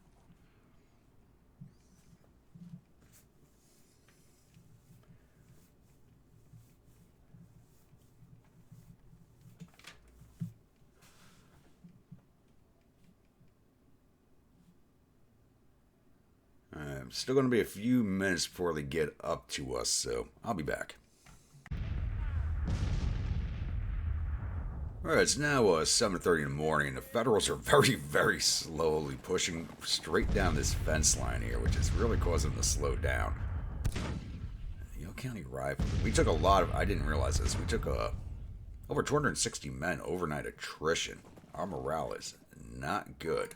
Still going to be a few minutes before they get up to us, so I'll be back. Alright, it's now 7:30 in the morning, and the Federals are very slowly pushing straight down this fence line here, which is really causing them to slow down. Yale County Rifle. We took a lot of... I didn't realize this. We took over 260 men overnight attrition. Our morale is not good.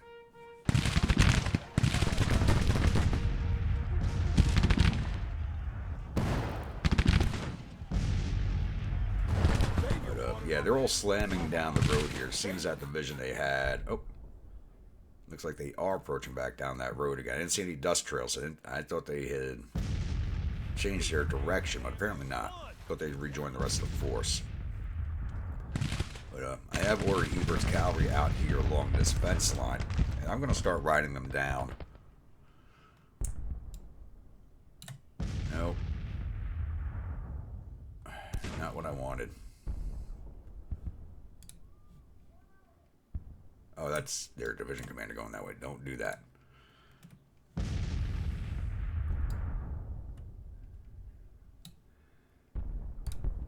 Yeah, they're all slamming down the road here. Seems that division they had... Oh. Looks like they are approaching back down that road again. I didn't see any dust trails. I thought they had changed their direction, but apparently not. I thought they'd rejoin the rest of the force. But I have ordered Ebert's cavalry out here along this fence line. And I'm going to start riding them down. Nope. Not what I wanted. Oh, that's their division commander going that way. Don't do that. I'm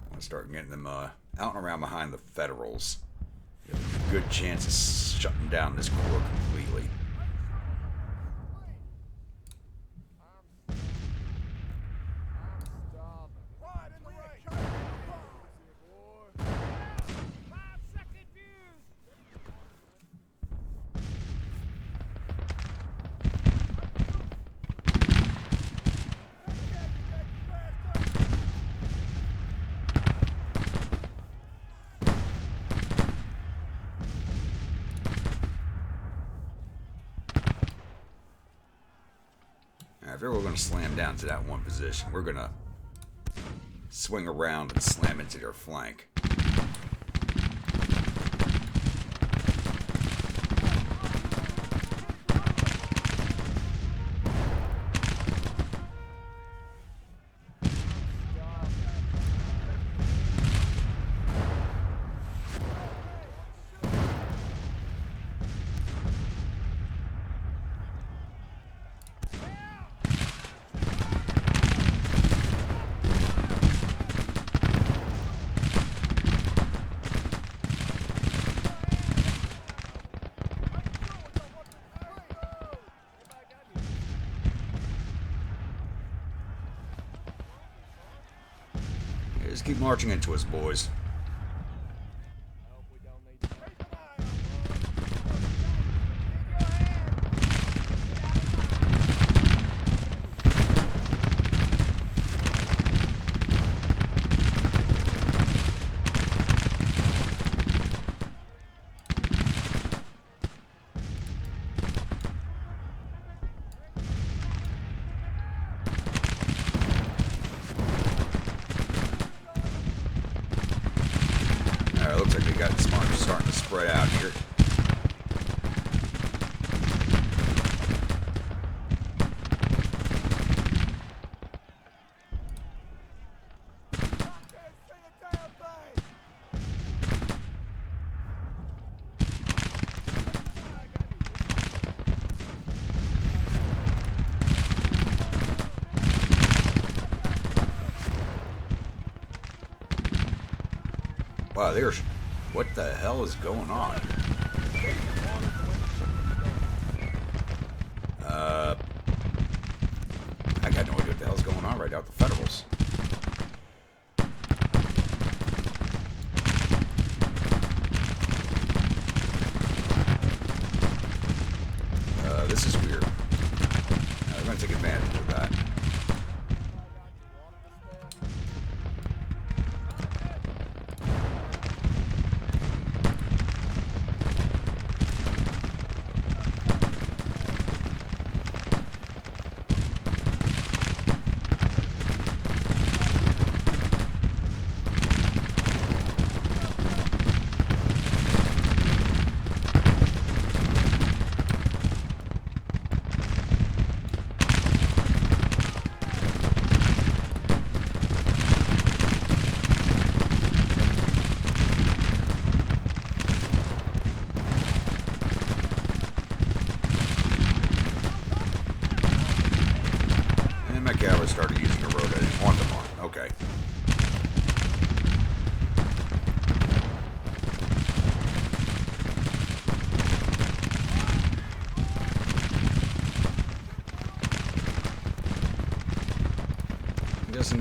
going to start getting them out and around behind the Federals. You have a good chance of shutting down this corps completely. If we're going to slam down to that one position, we're going to swing around and slam into their flank. Just keep marching into us, boys. Looks like they got smart starting to spread out here. Wow, there's... What the hell is going on? I got no idea what the hell's going on right now with the Federals. This is weird. They're going to take advantage of that.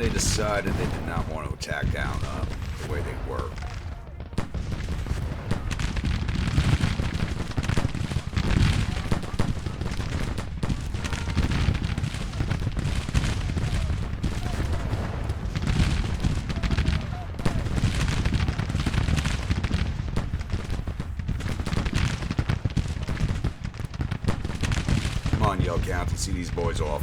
they decided they did not want to attack down the way they were. Come on, Yell County, see these boys off.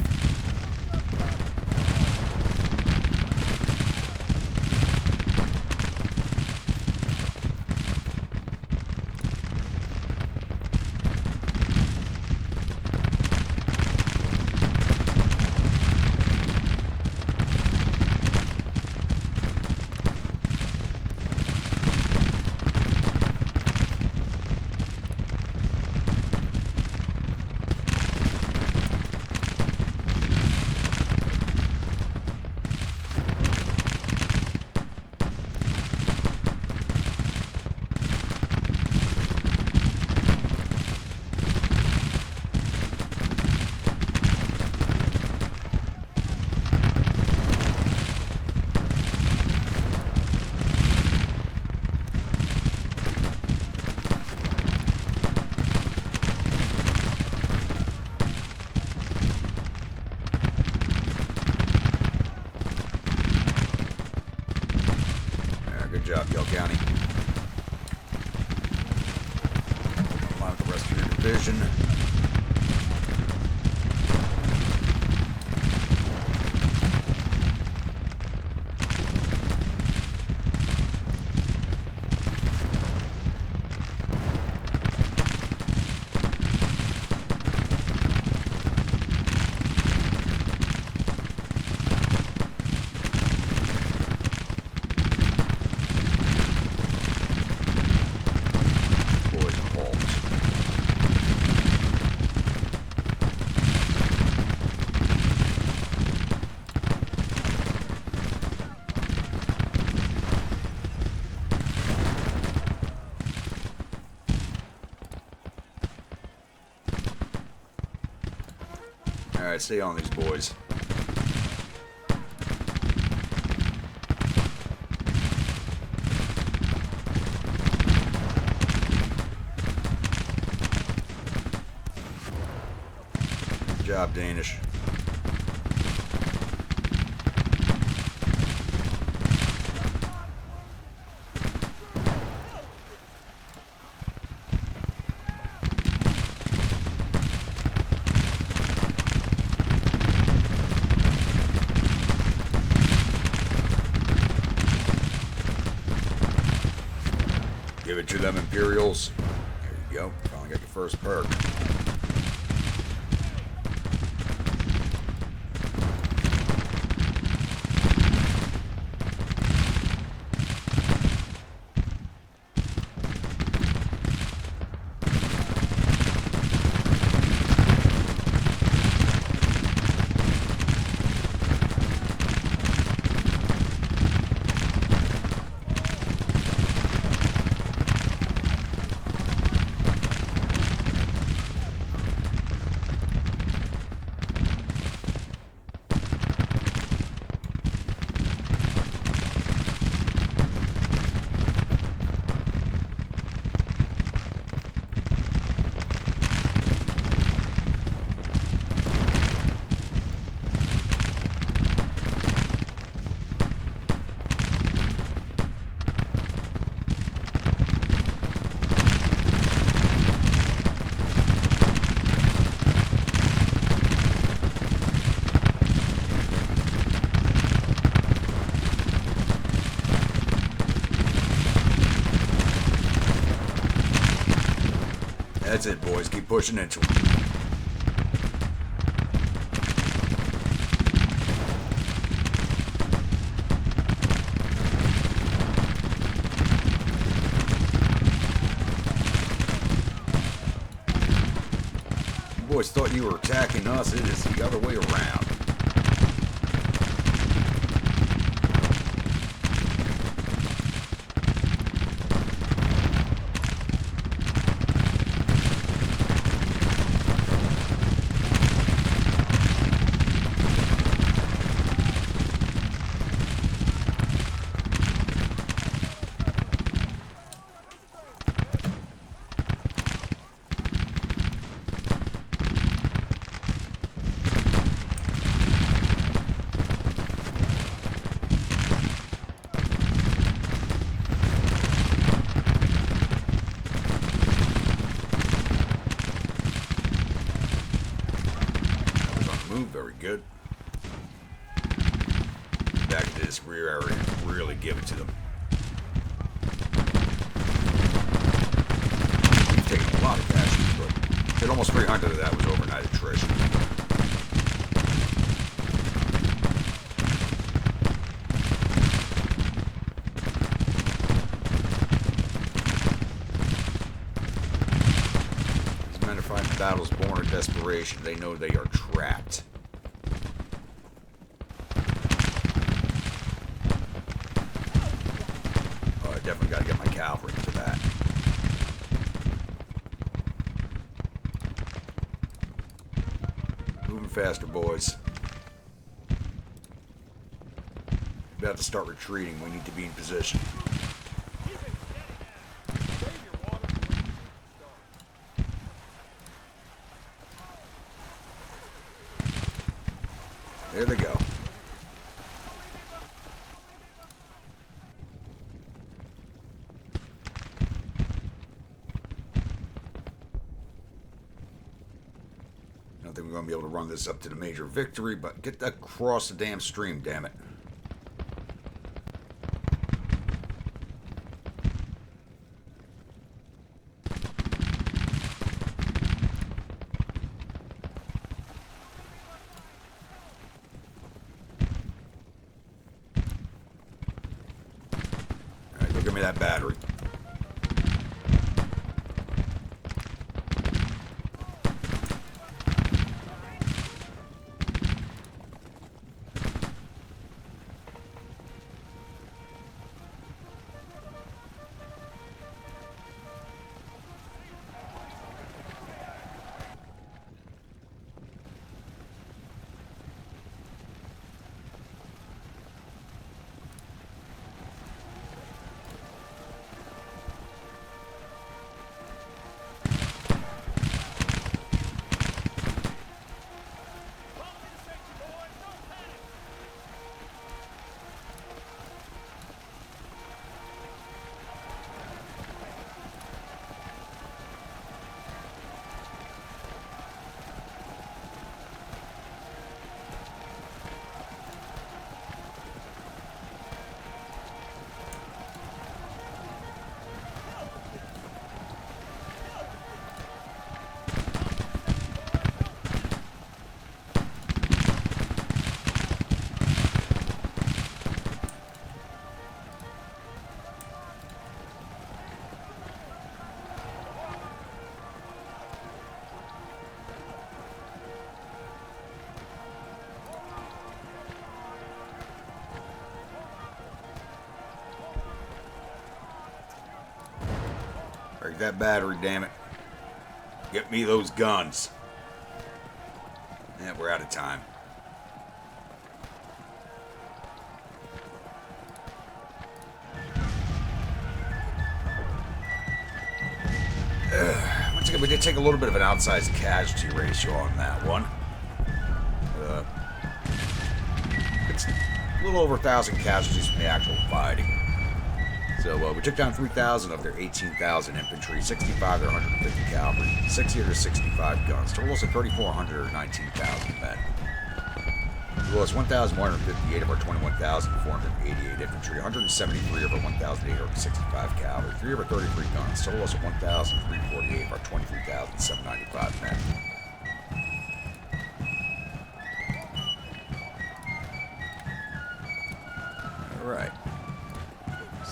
Good job, Yell County. Along with the rest of your division. Alright, stay on these boys. Good job, Danish. Give it to them, Imperials. There you go. Finally got your first perk. That's it, boys. Keep pushing into it. You boys thought you were attacking us. It is the other way around. this rear area and really give it to them. We've taken a lot of casualties, but almost 300 of that was overnight attrition. These men are fighting battles born of desperation. They know they are trapped. Definitely got to get my cavalry to that. Moving faster, boys. We're about to start retreating. We need to be in position. There they go. I don't think we're going to be able to run this up to the major victory, but get that across the damn stream, damn it. Alright, go give me that battery. Break that battery, damn it. Get me those guns. Yeah, we're out of time. Once again, we did take a little bit of an outsized casualty ratio on that one. It's a little over 1,000 casualties from the actual fighting. So we took down 3,000 of their 18,000 infantry, 65 of their 150 cavalry, 60 of their 65 guns, total loss of 3,400 or 19,000 men. We lost 1,158 of our 21,488 infantry, 173 of our 1,865 cavalry, 3 of our 33 guns, total loss of 1,348 of our 23,795 men. Alright.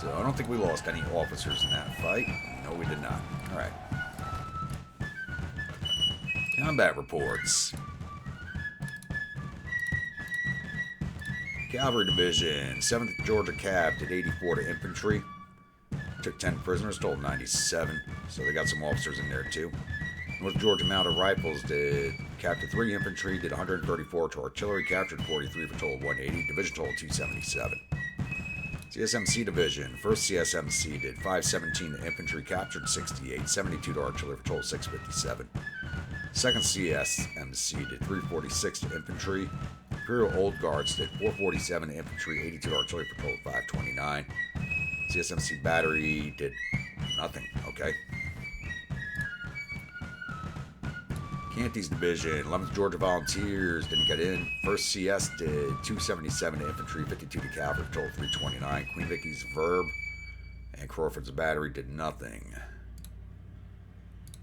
So I don't think we lost any officers in that fight. No, we did not. Alright. Combat reports. Cavalry Division, 7th Georgia Cav did 84 to infantry. Took 10 prisoners, total 97. So they got some officers in there too. North Georgia Mounted Rifles did captured 3 infantry, did 134 to artillery, captured 43 for total 180, division total 277. CSMC Division, 1st CSMC did 517 to infantry, captured 68, 72 to artillery for total 657. 2nd CSMC did 346 to infantry. Imperial Old Guards did 447 to infantry, 82 to artillery for total 529. CSMC Battery did nothing, okay. Canty's Division, 11th Georgia Volunteers didn't get in. 1st CS did 277 to infantry, 52 to cavalry, total 329. Queen Vicky's Verb and Crawford's Battery did nothing.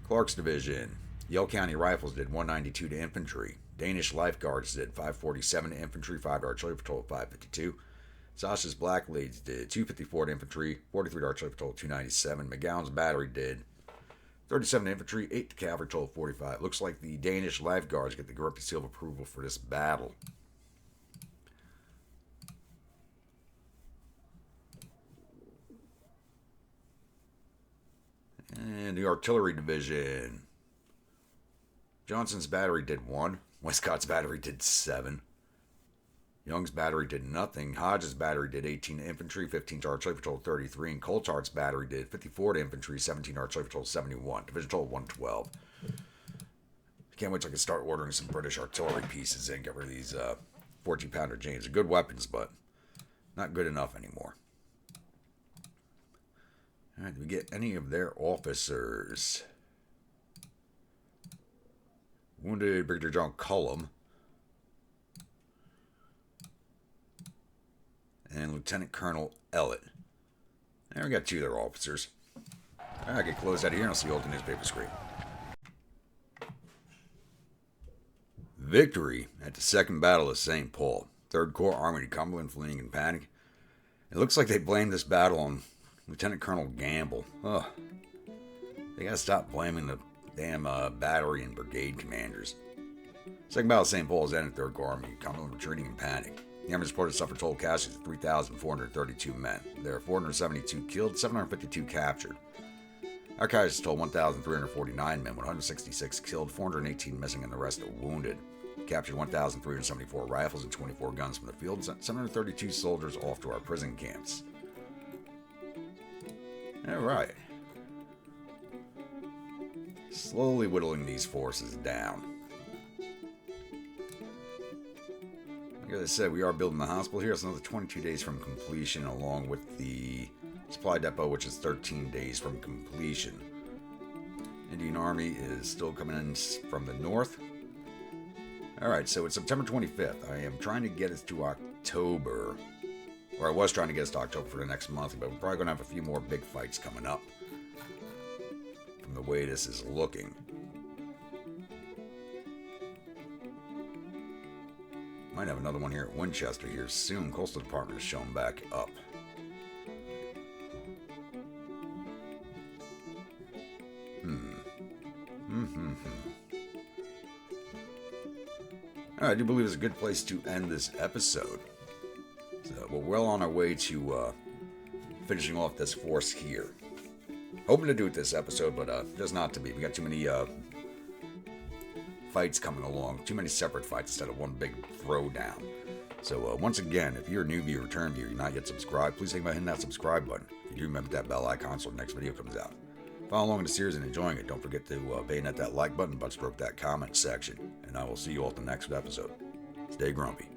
Clark's Division, Yale County Rifles did 192 to infantry. Danish Lifeguards did 547 to infantry, 5 to artillery, for total 552. Sasha's Black Ladies did 254 to infantry, 43 to artillery, for total 297. McGowan's Battery did 37 to infantry, 8 to cavalry, total 45. Looks like the Danish Lifeguards get the Grumpy seal of approval for this battle. And the Artillery Division, Johnson's Battery did 1. Westcott's Battery did 7. Young's Battery did nothing. Hodges' Battery did 18 to infantry, 15 to artillery, for total 33. And Coltart's Battery did 54 to infantry, 17 to artillery, for total 71. Division total 112. Can't wait till I can start ordering some British artillery pieces and get rid of these 14-pounder James. They're good weapons, but not good enough anymore. All right, did we get any of their officers? Wounded Brigadier John Cullum and Lieutenant Colonel Ellett. There we got 2 of their officers. All right, get closed out of here and I'll see you all at the newspaper screen. Victory at the Second Battle of St. Paul. 3rd Corps Army to Cumberland, fleeing in panic. It looks like they blamed this battle on Lieutenant Colonel Gamble. Ugh. They gotta stop blaming the damn battery and brigade commanders. Second Battle of St. Paul is ended. 3rd Corps Army to Cumberland, retreating in panic. The Army reported suffered total casualties of 3,432 men. There are 472 killed, 752 captured. Our casualties total 1,349 men, 166 killed, 418 missing, and the rest are wounded. Captured 1,374 rifles and 24 guns from the field, and sent 732 soldiers off to our prison camps. Alright. Slowly whittling these forces down. Like I said, we are building the hospital here. It's another 22 days from completion, along with the supply depot, which is 13 days from completion. Indian Army is still coming in from the north. Alright, so it's September 25th. I am trying to get us to October. Or I was trying to get us to October for the next month, but we're probably going to have a few more big fights coming up. From the way this is looking. Might have another one here at Winchester here soon. Coastal Department is showing back up. I do believe it's a good place to end this episode. So we're well on our way to finishing off this force here. Hoping to do it this episode, but just not to be. We got too many fights coming along. Too many separate fights instead of one big throwdown. So once again, if you're a new viewer, return viewer, you're not yet subscribed, please think about hitting that subscribe button. If you do, remember that bell icon so the next video comes out. Follow along in the series and enjoying it. Don't forget to bayonet that like button, butt stroke that comment section. And I will see you all at the next episode. Stay grumpy.